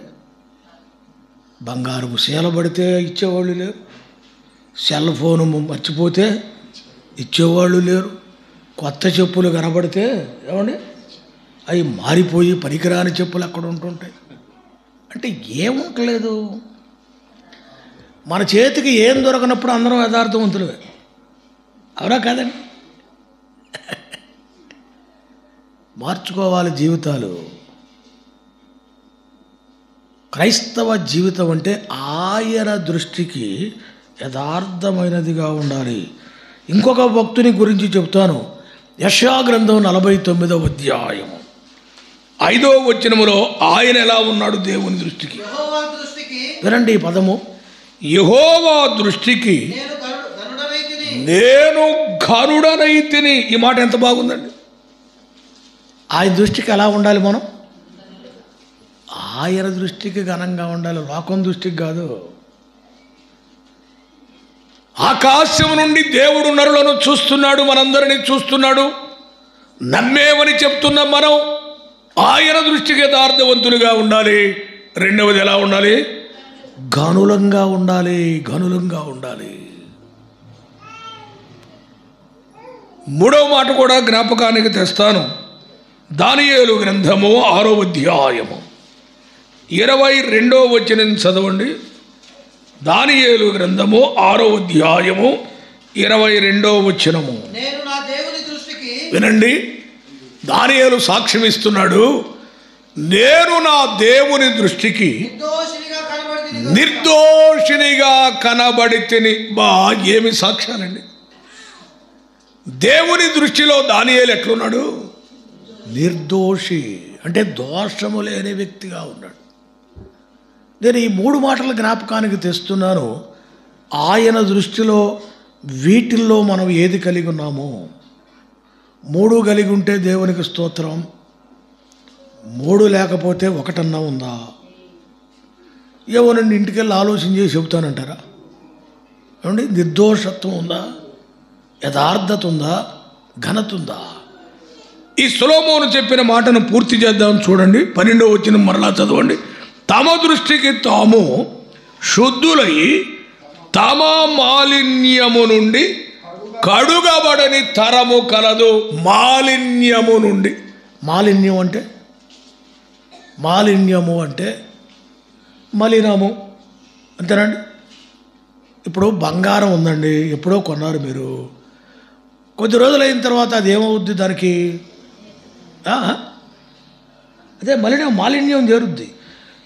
బంగారు శీల పడితే ఇచ్చేవాళ్ళు లేరు, సెల్ ఫోను మర్చిపోతే ఇచ్చేవాళ్ళు లేరు, కొత్త చెప్పులు కనబడితే ఏమండి అవి మారిపోయి పనికిరాని చెప్పులు అక్కడ ఉంటుంటాయి. అంటే ఏముంటలేదు. మన చేతికి ఏం దొరకనప్పుడు అందరం యథార్థవంతులే, అవునా కాదండి? మార్చుకోవాలి జీవితాలు. క్రైస్తవ జీవితం అంటే ఆయన దృష్టికి యథార్థమైనదిగా ఉండాలి. ఇంకొక భక్తుని గురించి చెప్తాను. యెషయా గ్రంథం 49వ అధ్యాయం 5వ వచనములో ఆయన ఎలా ఉన్నాడు దేవుని దృష్టికి? వినండి ఈ పదము, యెహోవా దృష్టికి నేను ఘనుడనైతిని. ఈ మాట ఎంత బాగుందండి. ఆయన దృష్టికి ఎలా ఉండాలి మనం? ఆయన దృష్టికి ఘనంగా ఉండాలి, లోకం దృష్టికి కాదు. ఆకాశం నుండి దేవుడు నరులను చూస్తున్నాడు, మనందరినీ చూస్తున్నాడు. నమ్మేమని చెప్తున్నాం మనం. ఆయన దృష్టికి యథార్థవంతులుగా ఉండాలి. రెండవది ఎలా ఉండాలి? ఘనులంగా ఉండాలి, ఘనులంగా ఉండాలి. మూడవ మాట కూడా జ్ఞాపకానికి తెస్తాను. దానియేలు గ్రంథము 6వ అధ్యాయము 22వ వచనం చదవండి. దానియేలు గ్రంథము 6వ అధ్యాయము 22వ వచనము. వినండి, దానియేలు సాక్ష్యం ఇస్తున్నాడు. నేను నా దేవుని దృష్టికి నిర్దోషినిగా కనబడితిని. బా, ఏమి సాక్ష్యాలండి. దేవుని దృష్టిలో దానియేలు ఎట్లున్నాడు? నిర్దోషి, అంటే దోషము లేని వ్యక్తిగా ఉన్నాడు. నేను ఈ 3 మాటల జ్ఞాపకానికి తెస్తున్నాను. ఆయన దృష్టిలో వీటిల్లో మనం ఏది కలిగి ఉన్నామో, 3 కలిగి ఉంటే దేవునికి స్తోత్రం. 3 లేకపోతే ఒకటన్నా ఉందా? ఏమోనండి, ఇంటికి వెళ్ళి ఆలోచన చేసి చెబుతానంటారా? ఏమండి, నిర్దోషత్వం ఉందా? యథార్థత ఉందా? ఘనత ఉందా? ఈ సొలొమోను చెప్పిన మాటను పూర్తి చేద్దాం. చూడండి, 12వ వచనం మరలా చదవండి. తమ దృష్టికి తాము శుద్ధులై తమ మాలిన్యము నుండి కడుగబడని తరము కలదు. మాలిన్యము నుండి, మాలిన్యము అంటే మలినము, అంతేనండి. ఇప్పుడు బంగారం ఉందండి, ఎప్పుడో కొన్నారు మీరు. కొద్ది రోజులు అయిన తర్వాత అది ఏమవుద్ది? దానికి అదే మాలిన్యం చేరుద్ది.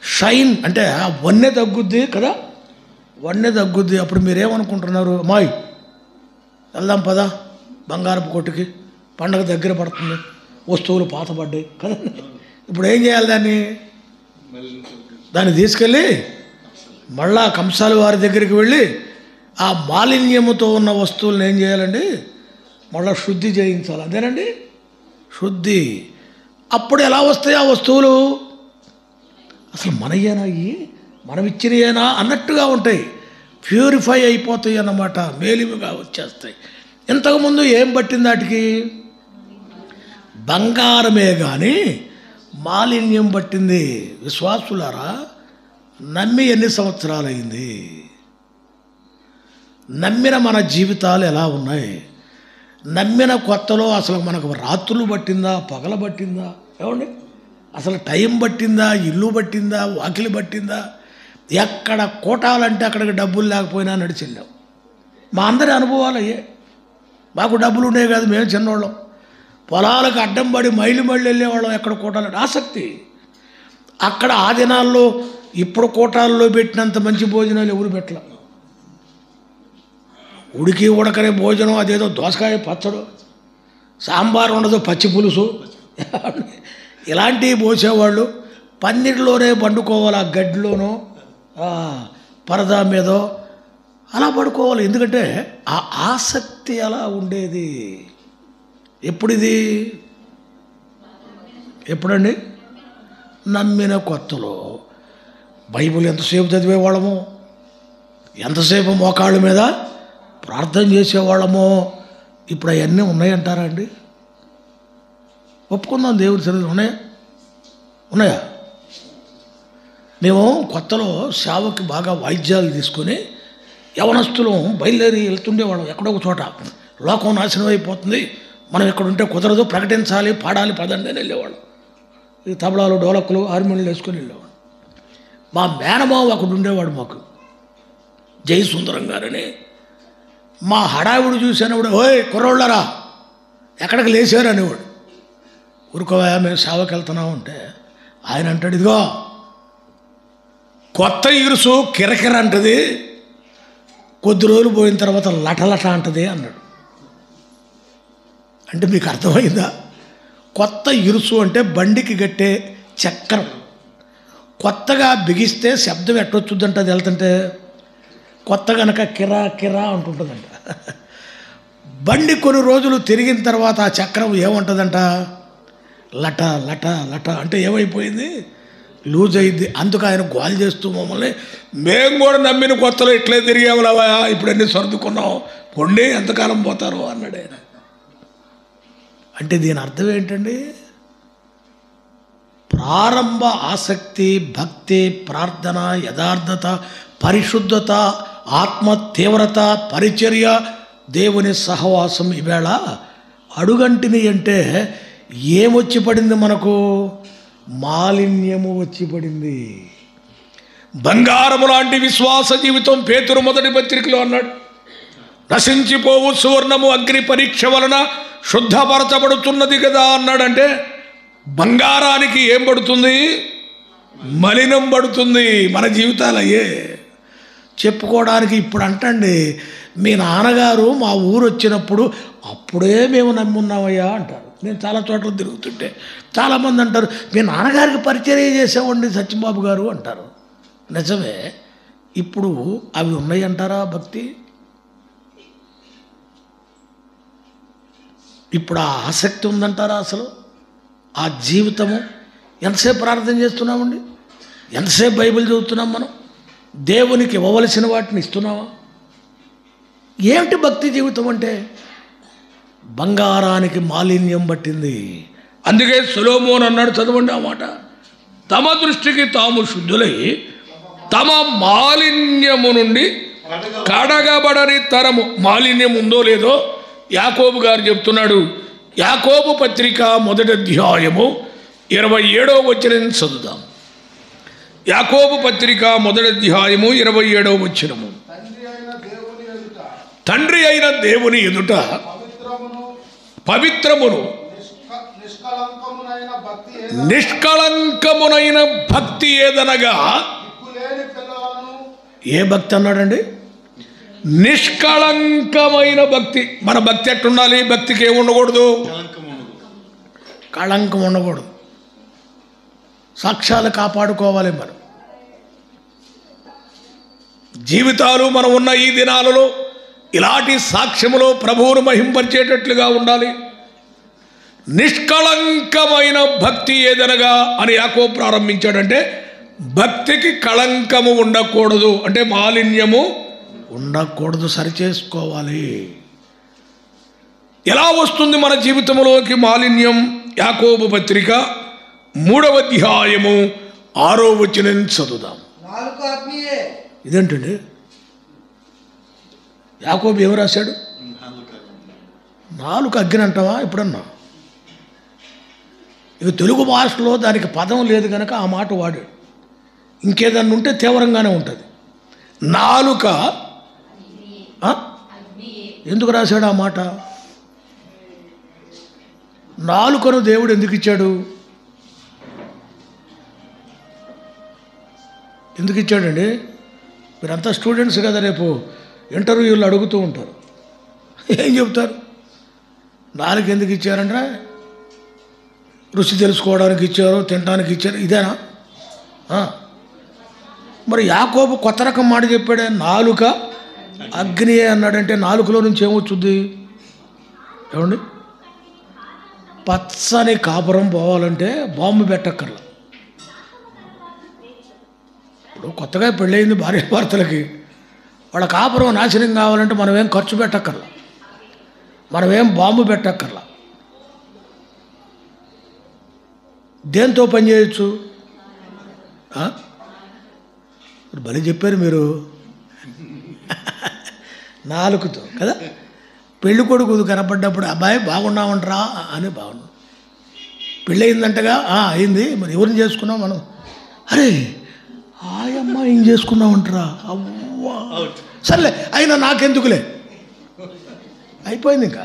షైన్ అంటే వన్నె తగ్గుద్ది కదా, వన్నె తగ్గుద్ది. అప్పుడు మీరేమనుకుంటున్నారు? అమ్మాయి వెళ్దాం పదా బంగారపు కొట్టుకి, పండగ దగ్గర పడుతుంది, వస్తువులు పాతపడ్డాయి కదా. ఇప్పుడు ఏం చేయాలి? దాన్ని తీసుకెళ్ళి మళ్ళా కంసాల వారి దగ్గరికి వెళ్ళి ఆ మాలిన్యముతో ఉన్న వస్తువులను ఏం చేయాలండి? మళ్ళీ శుద్ధి చేయించాలి. అదేనండి శుద్ధి. అప్పుడు ఎలా వస్తాయి ఆ వస్తువులు? అసలు మనయేనా, మనం ఇచ్చినయేనా అన్నట్టుగా ఉంటాయి. ప్యూరిఫై అయిపోతాయి అన్నమాట, మేలిమిగా వచ్చేస్తాయి. ఇంతకుముందు ఏం పట్టింది వాటికి? బంగారమే కానీ మాలిన్యం పట్టింది. విశ్వాసులారా, నమ్మి ఎన్ని సంవత్సరాలైంది? నమ్మిన మన జీవితాలు ఎలా ఉన్నాయి? నమ్మిన కొత్తలో అసలు మనకు రాత్రులు పట్టిందా, పగల పట్టిందా? ఏమండి, అసలు టైం పట్టిందా, ఇల్లు పట్టిందా, వాకిలి పట్టిందా? ఎక్కడ కోటాలంటే అక్కడికి డబ్బులు లేకపోయినా నడిచెళ్ళాం. మా అందరి అనుభవాలు అయ్యే. మాకు డబ్బులు ఉండేవి కాదు, మేము చిన్నవాళ్ళం. పొలాలకు అడ్డం పడి మైలు వెళ్ళేవాళ్ళం ఎక్కడ కోటాలంటే ఆసక్తి. అక్కడ ఆ దినాల్లో ఇప్పుడు కోటాల్లో పెట్టినంత మంచి భోజనాలు ఎవరు పెట్టలే. ఉడికి ఉడకనే భోజనం, అదేదో దోసకాయ పచ్చడు, సాంబార్ ఉండదు, పచ్చి పులుసు, ఇలాంటివి పోసేవాళ్ళు. పన్నీరులోనే పండుకోవాలి, ఆ గడ్డిలోనో పరదా మీదో అలా పడుకోవాలి. ఎందుకంటే ఆ ఆసక్తి అలా ఉండేది. ఎప్పుడిది? ఎప్పుడండి? నమ్మిన కొత్తలో. బైబిల్ ఎంతసేపు చదివేవాళ్ళమో, ఎంతసేపు మోకాళ్ళ మీద ప్రార్థన చేసేవాళ్ళమో. ఇప్పుడు అవన్నీ ఉన్నాయంటారా అండి? ఒప్పుకుందాం, దేవుడి సన్నిధిలో ఉన్నాయా? మేము కొత్తలో సేవకి బాగా వాయిద్యాలు తీసుకొని యవనస్తులు బయలుదేరి వెళ్తుండేవాళ్ళం. ఎక్కడో ఒక చోట లోకం నాశనం అయిపోతుంది, మనం ఇక్కడ ఉంటే కుదరదు, ప్రకటించాలి, పాడాలి, పదండి అని వెళ్ళేవాళ్ళం. ఈ తబలాలు, డోలకులు, హార్మోనియాలు వేసుకొని వెళ్ళేవాడు. మా మేనమావ ఒకడు ఉండేవాడు మాకు, జయసుందరం గారని. మా హడావుడు చూసినప్పుడు, ఓయ్ కుర్రోళ్ళరా ఎక్కడికి లేచారు అనేవాడు. ఊరుకోవా, మేము సేవకి వెళ్తున్నాం అంటే ఆయన అంటాడు, ఇదిగో కొత్త ఇరుసు కిరకిర అంటది, కొద్ది రోజులు పోయిన తర్వాత లటలట అంటది అన్నాడు. అంటే మీకు అర్థమైందా? కొత్త ఇరుసు అంటే బండికి కట్టే చక్రం. కొత్తగా బిగిస్తే శబ్దం ఎట్టొచ్చుద్దంట అది వెళ్తుంటే. కొత్త కనుక కిరా కిరా అంటుంటుందంట. బండి కొన్ని రోజులు తిరిగిన తర్వాత ఆ చక్రం ఏముంటుందంట? లట లట లట అంటే ఏమైపోయింది? లూజ్ అయింది. అందుకు ఆయన గోల్ చేస్తూ మమ్మల్ని, మేము కూడా నమ్మిన కొత్తలో ఇట్లే తిరిగేవలవా, ఇప్పుడు అన్నీ సర్దుకున్నాం, కొండే ఎంతకాలం పోతారో అన్నాడు ఆయన. అంటే దీని అర్థం ఏంటండి? ప్రారంభ ఆసక్తి, భక్తి, ప్రార్థన, యథార్థత, పరిశుద్ధత, ఆత్మ తీవ్రత, పరిచర్య, దేవుని సహవాసం ఈవేళ అడుగంటిని అంటే ఏమొచ్చి పడింది మనకు? మాలిన్యము వచ్చి పడింది. బంగారము లాంటి విశ్వాస జీవితం పేతురు మొదటి పత్రికలో అన్నాడు. నశించిపోవు సువర్ణము అగ్ని పరీక్ష వలన శుద్ధపరచబడుతున్నది కదా అన్నాడంటే బంగారానికి ఏం పడుతుంది? మలినం పడుతుంది. మన జీవితాలు అయ్యే చెప్పుకోవడానికి. ఇప్పుడు అంటండి, మీ నాన్నగారు మా ఊరు వచ్చినప్పుడు అప్పుడే మేము నమ్మున్నామయ్యా అంటారు. నేను చాలా చోట్ల తిరుగుతుంటే చాలామంది అంటారు, మీ నాన్నగారికి పరిచర్య చేసేవాడిని సత్యంబాబు గారు అంటారు. నిజమే. ఇప్పుడు అవి ఉన్నాయి అంటారా భక్తి? ఇప్పుడు ఆ ఆసక్తి ఉందంటారా? అసలు ఆ జీవితము ఎంతసేపు ప్రార్థన చేస్తున్నామండి? ఎంతసేపు బైబిల్ చదువుతున్నాం? మనం దేవునికి ఇవ్వవలసిన వాటిని ఇస్తున్నావా? ఏమిటి భక్తి జీవితం అంటే? బంగారానికి మాలిన్యం పట్టింది. అందుకే సొలొమోను అన్నాడు, చదవండి ఆ మాట. తమ దృష్టికి తాము శుద్ధులై తమ మాలిన్యము నుండి కడగబడని తరము. మాలిన్యం ఉందో లేదో యాకోబు గారు చెప్తున్నాడు. యాకోబు పత్రిక మొదటి అధ్యాయము 27వ వచనం చదువుదాం. యాకోబు పత్రిక మొదటి అధ్యాయము 27వ వచనము. తండ్రి అయిన దేవుని ఎదుట పవిత్రమును నిష్కళంకమునైన భక్తి ఏదనగా, ఏ భక్తి అన్నాడండి? నిష్కళంకమైన భక్తి. మన భక్తి ఎట్టుండాలి? భక్తికి ఏమి ఉండకూడదు? కళంకం ఉండకూడదు. సాక్ష్యాలు కాపాడుకోవాలి. మనం జీవితాలు మనం ఉన్న ఈ దినాలలో ఇలాంటి సాక్ష్యములో ప్రభువును మహింపరిచేటట్లుగా ఉండాలి. నిష్కళంకమైన భక్తి ఏదనగా అని యాకోబు ప్రారంభించాడంటే భక్తికి కళంకము ఉండకూడదు, అంటే మాలిన్యము ఉండకూడదు, సరిచేసుకోవాలి. ఎలా వస్తుంది మన జీవితంలోకి మాలిన్యం? యాకోబు పత్రిక 3వ అధ్యాయము 6వ వచనం చదువుదాం. ఇదేంటండి? యాకోబు ఏమి రాశాడు? నాలుక అగ్ని అంటావా ఎప్పుడన్నా? ఇక తెలుగు భాషలో దానికి పదం లేదు కనుక ఆ మాట వాడాడు. ఇంకేదన్నా ఉంటే తీవ్రంగానే ఉంటుంది. నాలుక ఎందుకు రాశాడు ఆ మాట? నాలుకను దేవుడు ఎందుకు ఇచ్చాడు? ఎందుకు ఇచ్చాడండి? మీరంతా స్టూడెంట్స్ కదా, రేపు ఇంటర్వ్యూలు అడుగుతూ ఉంటారు. ఏం చెప్తారు? నాలుగు ఎందుకు ఇచ్చారంటే రుచి తెలుసుకోవడానికి ఇచ్చారు, తినడానికి ఇచ్చారు, ఇదేనా? మరి యాకోబు కొత్త రకం మాట చెప్పాడే, నాలుక అగ్నియే అన్నాడంటే నాలుకలో నుంచి ఏమొచ్చుద్ది? ఏమండి, పచ్చని కాపురం పోవాలంటే బాంబు పెట్టక్కర్లా. ఇప్పుడు కొత్తగా పెళ్ళయింది భార్యాభర్తలకి, వాళ్ళ కాపురం నాశనం కావాలంటే మనం ఏం ఖర్చు పెట్టక్కర్లా, మనం ఏం బాంబు పెట్టక్కర్లా. దేంతో పని చేయొచ్చు? భలే చెప్పారు మీరు, నాలుగుతో కదా. పెళ్ళి కొడుకు కనపడ్డప్పుడు అబ్బాయి బాగున్నామంటరా అని బాగున్నాం. పెళ్ళి అయిందంటగా, అయింది, మరి ఎవరిని చేసుకున్నాం మనం? అరే ఆ అమ్మాయి ఏం చేసుకున్నామంటరా, అవ్వా సర్లే అయినా నాకెందుకులే, అయిపోయింది ఇంకా.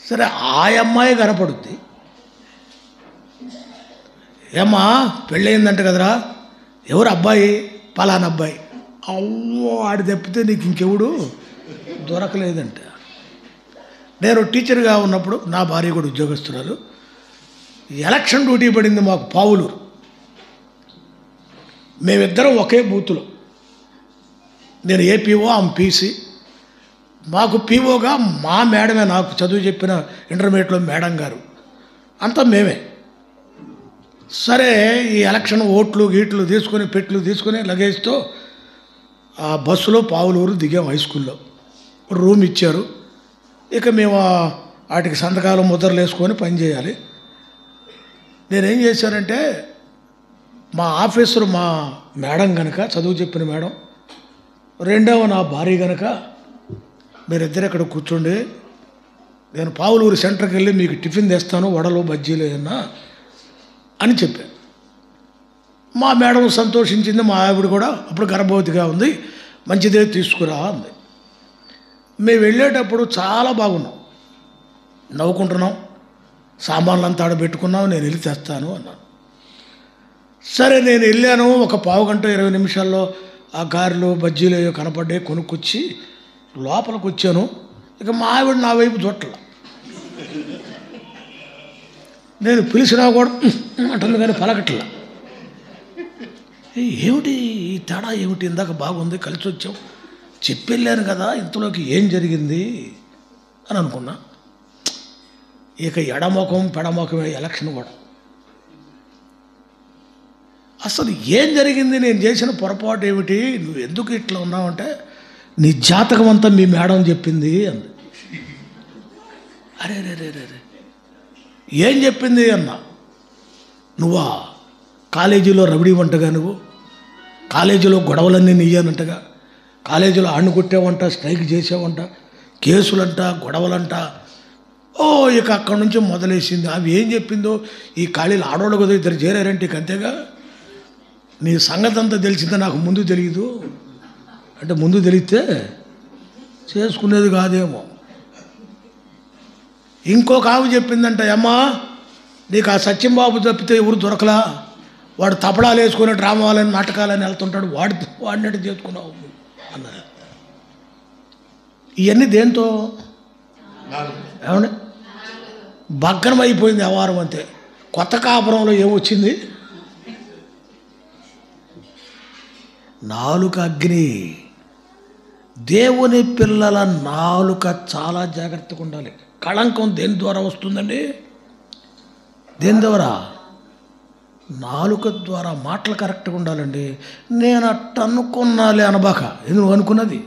సరే ఆ అమ్మాయి కనపడుద్ది, ఏమ్మా పెళ్ళయిందంట కదరా, ఎవరు అబ్బాయి? పలానా అబ్బాయి. అవ్వో ఆడి తప్పితే నీకు ఇంకెవడు దొరకలేదంట. నేను టీచర్గా ఉన్నప్పుడు నా భార్య కూడా ఉద్యోగస్తురాలు, ఎలక్షన్ డ్యూటీ పడింది మాకు పావులూరు. మేమిద్దరం ఒకే బూతులో, నేను ఏపీఓ, ఆమె పీసీ. మాకు పీఓగా మా మేడమే, నాకు చదువు చెప్పిన ఇంటర్మీడియట్లో మేడం గారు, అంతా మేమే. సరే ఈ ఎలక్షన్ ఓట్లు గీట్లు తీసుకొని పెట్లు తీసుకొని లగేజ్తో ఆ బస్సులో పావులూరు దిగాం. హై స్కూల్లో రూమ్ ఇచ్చారు. ఇక మేము వాటికి సంతకాలు ముద్రలు వేసుకొని పని చేయాలి. నేనేం చేశానంటే, మా ఆఫీసరు మా మేడం కనుక, చదువు చెప్పిన మేడం, రెండవ నా భార్య కనుక, మీరిద్దరు ఇక్కడ కూర్చోండి, నేను పావులూరు సెంటర్కి వెళ్ళి మీకు టిఫిన్ తెస్తాను, వడలు బజ్జీలు ఏమన్నా అని చెప్పాను. మా మేడం సంతోషించింది. మా ఆవిడ కూడా అప్పుడు గర్భవతిగా ఉంది, మంచిదే తీసుకురా అంది. మేము వెళ్ళేటప్పుడు చాలా బాగున్నాం, నవ్వుకుంటున్నాం, సామాన్లంతా ఆడబెట్టుకున్నాం, నేను వెళ్ళి తెస్తాను అన్నాను. సరే నేను వెళ్ళాను. ఒక పావు గంట 20 నిమిషాల్లో ఆ గారెలు బజ్జీలు కనపడ్డాయి, కొనుక్కొచ్చి లోపలికి వచ్చాను. ఇక మా ఆవిడ నా వైపు జొట్ల, నేను పిలిచినా కూడా అంటుంది కానీ పలకట్లా. ఏమిటి ఈ తేడా ఏమిటి, ఇందాక బాగుంది కలిసి వచ్చాం, చెప్పెళ్ళాను కదా, ఇంతలోకి ఏం జరిగింది అని అనుకున్నా. ఇక ఎడముఖం పెడముఖమే ఎలక్షన్ కూడా. అసలు ఏం జరిగింది, నేను చేసిన పొరపాటు ఏమిటి, నువ్వు ఎందుకు ఇట్లా ఉన్నావంటే, నీ జాతకం అంతా మీ మేడం చెప్పింది అంది. అరే రే రే రే ఏం చెప్పింది అన్నా. నువ్వా కాలేజీలో రబడీ వంటగా, నువ్వు కాలేజీలో గొడవలన్నీ నీయనంటగా, కాలేజీలో ఆణ్ణు కొట్టావంట, స్ట్రైక్ చేసావంట, కేసులంట, గొడవలంట. ఇక అక్కడి నుంచి మొదలేసింది. అవి ఏం చెప్పిందో, ఈ ఖాళీలు ఆడవాళ్ళు కదా ఇద్దరు చేరారంటే ఇక అంతేగా, నీ సంగతి అంతా తెలిసిందే, నాకు ముందు తెలియదు అంటే, ముందు తెలిస్తే చేసుకునేది కాదేమో. ఇంకొక ఆమె చెప్పిందంట, అమ్మా నీకు ఆ సత్యంబాబు తప్పితే ఎవరు దొరకలా, వాడు తపడాలు వేసుకొని డ్రామాలని నాటకాలని వెళ్తుంటాడు, వాడినట్టు చేసుకున్నావు అన్నారు. ఇవన్నీ దేంతో ఏమండి భగ్నం అయిపోయింది వ్యవహారం అంతే. కొత్త కాపురంలో ఏమొచ్చింది, నాలుక అగ్ని. దేవుని పిల్లల నాలుక చాలా జాగ్రత్తగా ఉండాలి. కళంకం దేని ద్వారా వస్తుందండి? దేని ద్వారా? నాలుక ద్వారా. మాటలు కరెక్ట్గా ఉండాలండి. నేను అట్ట అనుకున్నాలే అనబాక, ఎందుకు అనుకున్నది.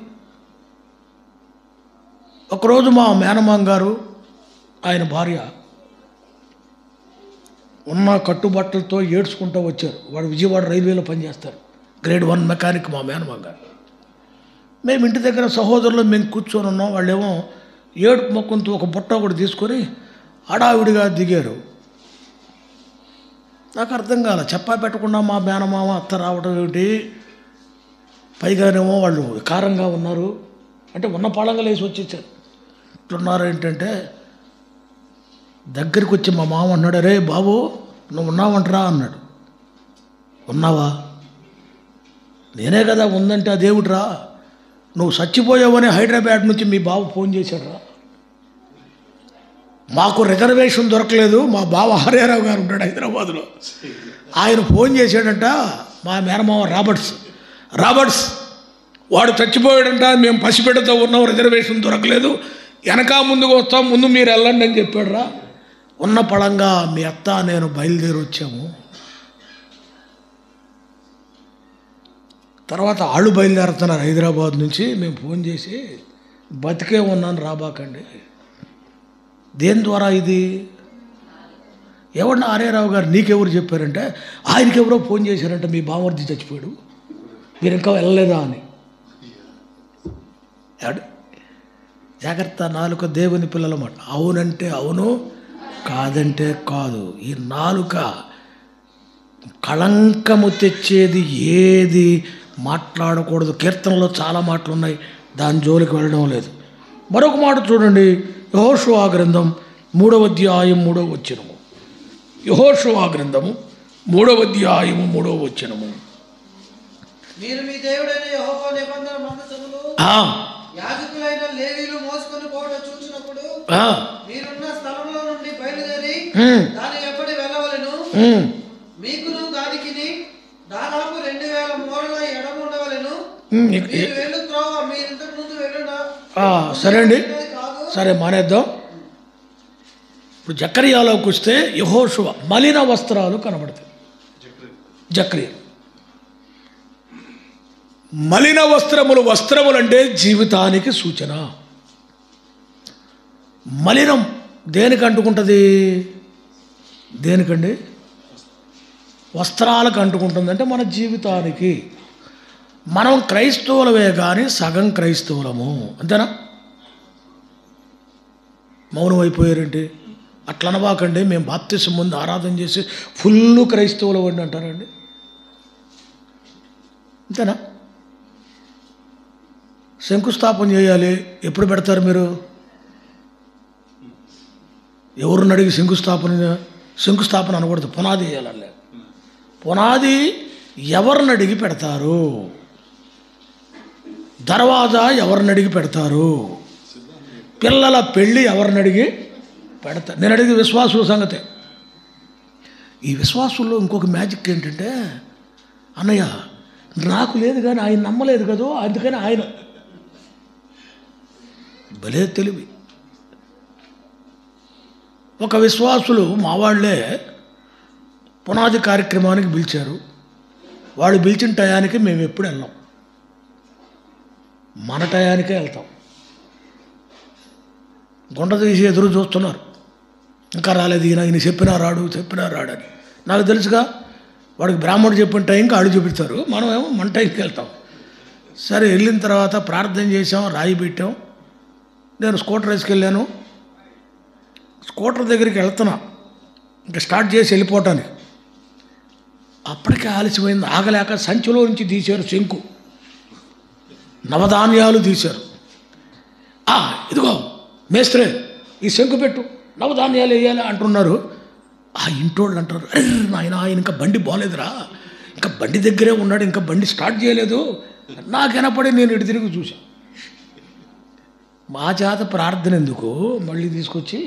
ఒకరోజు మా మేనమామ గారు ఆయన భార్య ఉన్న కట్టుబట్టలతో ఏడ్చుకుంటూ వచ్చారు. వాడు విజయవాడ రైల్వేలో పనిచేస్తారు, గ్రేడ్ 1 మెకానిక్ మా మేనమామ గారు. మేము ఇంటి దగ్గర సహోదరులు మేము కూర్చొని ఉన్నాం. వాళ్ళేమో ఏడుపు మొక్కంతో ఒక బుట్ట ఒకటి తీసుకొని హడావిడిగా దిగారు. నాకు అర్థం కాలే, చెప్పా పెట్టకుండా మా మేనమామ అత్త రావడం ఏమిటి, పైగానేమో వాళ్ళు వికారంగా ఉన్నారు. అంటే ఉన్న పాళంగా లేచి వచ్చేసారు. ఇట్లున్నారు ఏంటంటే, దగ్గరికి వచ్చి మా మామ అన్నాడు, రే బాబు నువ్వు ఉన్నావంటరా అన్నాడు. ఉన్నావా? నేనే కదా ఉందంటే ఆ దేవుడురా, నువ్వు చచ్చిపోయావని హైదరాబాద్ నుంచి మీ బావ ఫోన్ చేశాడురా. మాకు రిజర్వేషన్ దొరకలేదు, మా బావ హరియారావు గారు ఉంటాడు హైదరాబాద్లో, ఆయన ఫోన్ చేశాడంట. మా మేనమావ రాబర్ట్స్ వాడు చచ్చిపోయాడంట, మేము పసిబిడ్డతో ఉన్నాం, రిజర్వేషన్ దొరకలేదు, వెనక ముందుకు వస్తాం, ముందు మీరు వెళ్ళండి అని చెప్పాడురా. ఉన్న పళంగా మీ అత్త నేను బయలుదేరి వచ్చాము. తర్వాత వాళ్ళు బయలుదేరుతున్నారు హైదరాబాద్ నుంచి. మేము ఫోన్ చేసి బతికే ఉన్నాను రాబాకండి. దేని ద్వారా ఇది? ఎవరన్నా హరియారావు గారు నీకెవరు చెప్పారంటే, ఆయనకి ఎవరో ఫోన్ చేశారంటే మీ బామర్ది చచ్చిపోయాడు, మీరు ఇంకా వెళ్ళలేదా అని. జాగ్రత్త, నాలుక దేవుని పిల్లల మాట. అవునంటే అవును, కాదంటే కాదు. ఈ నాలుక కళంకము తెచ్చేది ఏది మాట్లాడకూడదు. కీర్తనలో చాలా మాటలు ఉన్నాయి, దాని జోలికి వెళ్ళడం లేదు. మరొక మాట చూడండి, యెహోషువ గ్రంథం 3వ అధ్యాయం 3వ వచనము. యెహోషువ గ్రంథము 3వ అధ్యాయము 3వ వచనము. మీరు మీ దేవుడైన యెహోవా నిబంధన మందసమును యాజకులైన లేవీయులు మోసుకొని పోవడం చూచినప్పుడు మీరున్న స్థలంలో నుండి బయలుదేరి దాని వెంబడి వెళ్ళవలెను. మీకును దానికిని దాదాపు 2000 మూరల ఎడమ ఉండవలెను. మీరు వెళ్ళు త్రోవ మీరు ఇంతకు ముందు వెళ్ళునా. సరే అండి, సరే మానేద్దాం. ఇప్పుడు జకర్యాలోకి వస్తే యెహోషువ మలిన వస్త్రాలు కనబడతాయి. జకర్యా మలిన వస్త్రములు అంటే జీవితానికి సూచన. మలినం దేనికి అంటుకుంటుంది? దేనికండి? వస్త్రాలకు అంటుకుంటుంది. అంటే మన జీవితానికి. మనం క్రైస్తవులమే కానీ సగం క్రైస్తవులము, అంతేనా? మౌనం అయిపోయారంటే అట్లా అనబాకండి. మేము బాప్తిసం ముందు ఆరాధన చేసి ఫుల్ క్రైస్తవులు అండి అంటారండి, అంతేనా? శంకుస్థాపన చేయాలి, ఎప్పుడు పెడతారు మీరు? ఎవరిని అడిగి శంకుస్థాపన అనకూడదు, పునాది వేయాలి. పునాది ఎవరిని అడిగి పెడతారు? దర్వాజా ఎవరిని అడిగి పెడతారు? పిల్లల పెళ్ళి ఎవరిని అడిగి పెడతారు? నేను అడిగి విశ్వాసుల సంగతే. ఈ విశ్వాసుల్లో ఇంకొక మ్యాజిక్ ఏంటంటే, అన్నయ్య నాకు లేదు కానీ ఆయన నమ్మలేదు కదా, అందుకని ఆయన భలే తెలివి. ఒక విశ్వాసులు మా వాళ్ళే పునాది కార్యక్రమానికి పిలిచారు. వాళ్ళు పిలిచిన టయానికి మేము ఎప్పుడు వెళ్ళాం, మన టయానికే వెళ్తాం. గుంట తీసి ఎదురు చూస్తున్నారు, ఇంకా రాలేదు ఈయన చెప్పినా రాడని. నాకు తెలుసుగా, వాడికి బ్రాహ్మణుడు చెప్పిన టైంకి ఆడు చూపిస్తారు, మనమేమో మన టైంకి వెళ్తాం. సరే వెళ్ళిన తర్వాత ప్రార్థన చేసాం, రాయి పెట్టాం. నేను స్కూటర్ వేసుకెళ్ళాను. స్కూటర్ దగ్గరికి వెళ్తున్నా, ఇంకా స్టార్ట్ చేసి వెళ్ళిపోవటానికి. అప్పటికే ఆలస్యమైంది. ఆగలేక సంచిలో నుంచి తీశారు శంకు, నవధాన్యాలు తీశారు. ఇదిగో మేస్త్రే ఈ శంకు పెట్టు, నవధాన్యాలు వేయాలి అంటున్నారు. ఆ ఇంటోళ్ళు అంటారు, అరే నాయన ఆయన ఇంకా బండి బాగలేదురా, ఇంకా బండి దగ్గరే ఉన్నాడు, ఇంకా బండి స్టార్ట్ చేయలేదు. నాకు వినపడి నేను ఇటు తిరిగి చూశాను. మా చేత ప్రార్థన ఎందుకు, మళ్ళీ తీసుకొచ్చి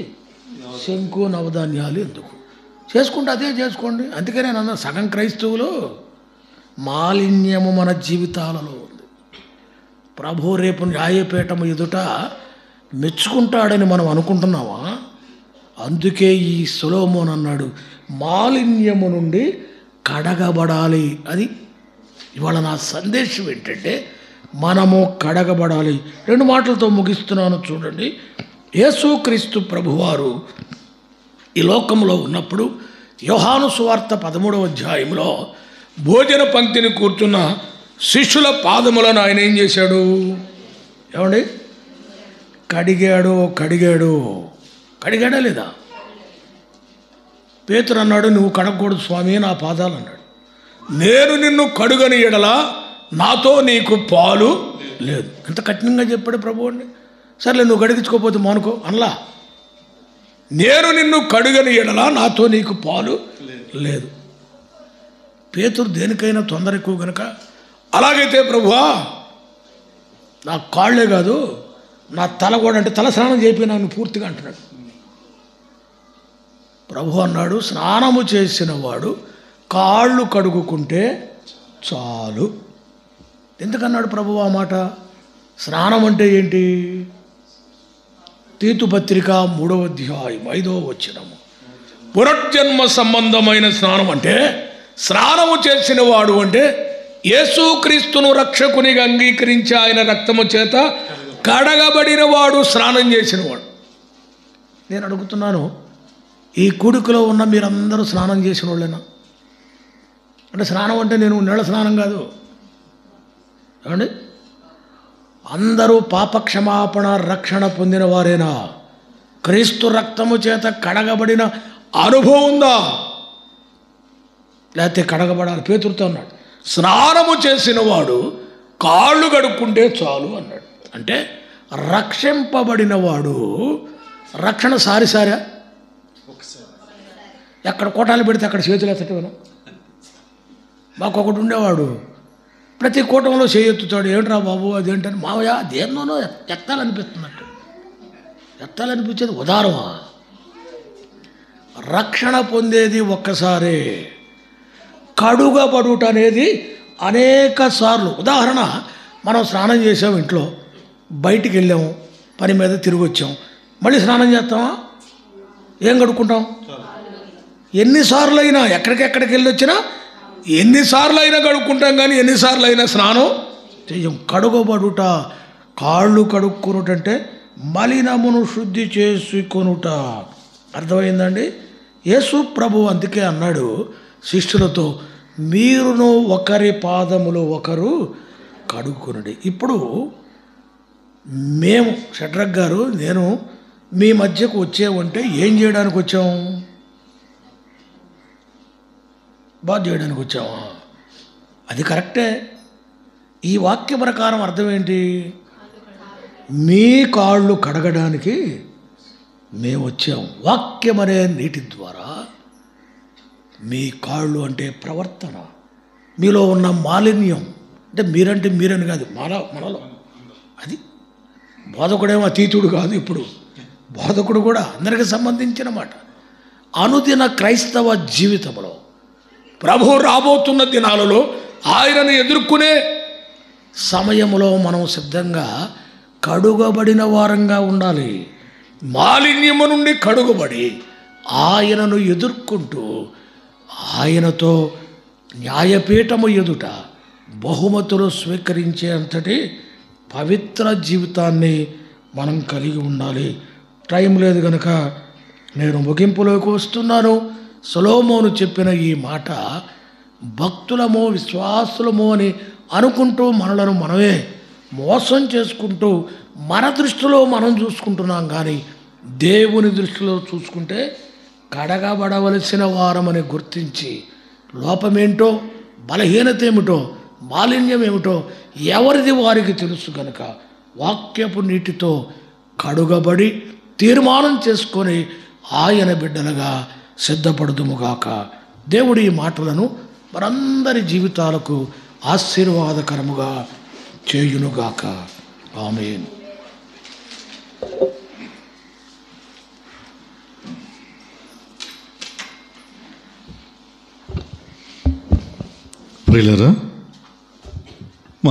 శంకు నవధాన్యాలు ఎందుకు? చేసుకుంటే అదే చేసుకోండి. అందుకే నేను అన్నా, సగం క్రైస్తవులు మాలిన్యము మన జీవితాలలో ఉంది. ప్రభు రేపు న్యాయపీఠము ఎదుట మెచ్చుకుంటాడని మనం అనుకుంటున్నావా? అందుకే ఈ సొలొమోను అన్నాడు, మాలిన్యము నుండి కడగబడాలి. అది ఇవాళ నా సందేశం ఏంటంటే, మనము కడగబడాలి. 2 మాటలతో ముగిస్తున్నాను చూడండి. యేసుక్రీస్తు ప్రభువారు ఈ లోకంలో ఉన్నప్పుడు యోహాను సువార్త 13వ అధ్యాయంలో భోజన పంక్తిని కూర్చున్న శిష్యుల పాదములను ఆయన ఏం చేశాడు? ఏమండి? కడిగాడా లేదా? పేతురు అన్నాడు, నువ్వు కడగకూడదు స్వామి నా పాదాలు అన్నాడు. నేను నిన్ను కడుగని ఎడలా నాతో నీకు పాలు లేదు. ఎంత కఠినంగా చెప్పాడు ప్రభు అండి. సర్లే నువ్వు గడిగించుకోకపోతే మానుకో అనలా. నేను నిన్ను కడుగని ఎడలా నాతో నీకు పాలు లేదు. పేతురు దేనికైనా తొందర ఎక్కువ గనుక, అలాగైతే ప్రభువా నా కాళ్ళే కాదు నా తల కూడా, అంటే తల స్నానం చేయిపోయినాను పూర్తిగా అంటున్నాడు. ప్రభు అన్నాడు, స్నానము చేసిన వాడు కాళ్ళు కడుగుకుంటే చాలు. ఎందుకన్నాడు ప్రభు ఆ మాట? స్నానం అంటే ఏంటి? తీతు పత్రిక 3వ అధ్యాయం 5వ వచనము. పునర్జన్మ సంబంధమైన స్నానం అంటే, స్నానము చేసిన వాడు అంటే యేసుక్రీస్తును రక్షకునిగా అంగీకరించి ఆయన రక్తము చేత కడగబడిన వాడు, స్నానం చేసిన వాడు. నేను అడుగుతున్నాను, ఈ కూడికలో ఉన్న మీరందరూ స్నానం చేసిన వాళ్ళేనా? అంటే స్నానం అంటే నేను నీళ్ళ స్నానం కాదు ఏమండి. అందరూ పాపక్షమాపణ రక్షణ పొందిన వారేనా? క్రీస్తు రక్తము చేత కడగబడిన అనుభవం ఉందా? లేకపోతే కడగబడాలి? పేతురుతో అన్నాడు, స్నానము చేసిన వాడు కాళ్ళు కడుక్కుంటే చాలు అన్నాడు. అంటే రక్షింపబడిన వాడు, రక్షణ సారిసారా? ఎక్కడ కోటాలు పెడితే అక్కడ చేతులు ఎత్తటం. మాకు ఒకడు ఉండేవాడు, ప్రతి కూటంలో చేయెత్తుతాడు. ఏంట్రా బాబు అదేంటని, మావయ్య దేన్నోనో ఎత్తాలనిపిస్తున్నట్టు. ఎత్తాలనిపించేది ఉదారమా? రక్షణ పొందేది ఒక్కసారే, కడుగబడుట అనేది అనేక సార్లు. ఉదాహరణ, మనం స్నానం చేసాం, ఇంట్లో బయటికి వెళ్ళాము, పని మీద తిరిగి వచ్చాం, మళ్ళీ స్నానం చేస్తామా? ఏం కడుక్కుంటాం? ఎన్నిసార్లు అయినా, ఎక్కడికెక్కడికి వెళ్ళి వచ్చినా ఎన్నిసార్లు అయినా కడుక్కుంటాం, కానీ ఎన్నిసార్లు అయినా స్నానం చెయ్యం. కడుగబడుట, కాళ్ళు కడుక్కునుటంటే మలినమును శుద్ధి చేసుకొనుట. అర్థమైందండి? యేసు ప్రభు అందుకే అన్నాడు శిష్యులతో, మీరును ఒకరి పాదములు ఒకరు కడుక్కునండి. ఇప్పుడు మేము షడ్రక్ గారు నేను మీ మధ్యకు వచ్చామంటే ఏం చేయడానికి వచ్చాము? బాధ చేయడానికి వచ్చామా? అది కరెక్టే. ఈ వాక్య ప్రకారం అర్థం ఏంటి? మీ కాళ్ళు కడగడానికి మేము వచ్చాము. వాక్యం అనే నీటి ద్వారా మీ కాళ్ళు అంటే ప్రవర్తన, మీలో ఉన్న మాలిన్యం, అంటే మీరంటే మీరని కాదు, మనలో అది. బోధకుడేమో అతీతుడు కాదు, ఇప్పుడు బోధకుడు కూడా అందరికీ సంబంధించిన మాట. అనుదిన క్రైస్తవ జీవితంలో ప్రభు రాబోతున్న దినాలలో ఆయనను ఎదుర్కొనే సమయంలో మనం సిద్ధంగా కడుగబడిన వారంగా ఉండాలి. మాలిన్యము నుండి కడుగబడి ఆయనను ఎదుర్కొంటూ ఆయనతో న్యాయపీఠము ఎదుట బహుమతులు స్వీకరించే అంతటి పవిత్ర జీవితాన్ని మనం కలిగి ఉండాలి. టైం లేదు కనుక నేను ముగింపులోకి వస్తున్నాను. సొలొమోను చెప్పిన ఈ మాట భక్తులమో విశ్వాసులమో అని అనుకుంటూ మనలను మనమే మోసం చేసుకుంటూ మన దృష్టిలో మనం చూసుకుంటున్నాం, కానీ దేవుని దృష్టిలో చూసుకుంటే కడగబడవలసిన వారమని గుర్తించి లోపమేంటో, బలహీనత ఏమిటో, మాలిన్యం ఏమిటో ఎవరిది వారికి తెలుసు కనుక వాక్యపు నీటితో కడుగబడి తీర్మానం చేసుకొని ఆయన బిడ్డలుగా సిద్ధపడుదుముగాక. దేవుడి ఈ మాటలను మనందరి జీవితాలకు ఆశీర్వాదకరముగా చేయునుగాక. ఆమేన్. ప్రియులారా,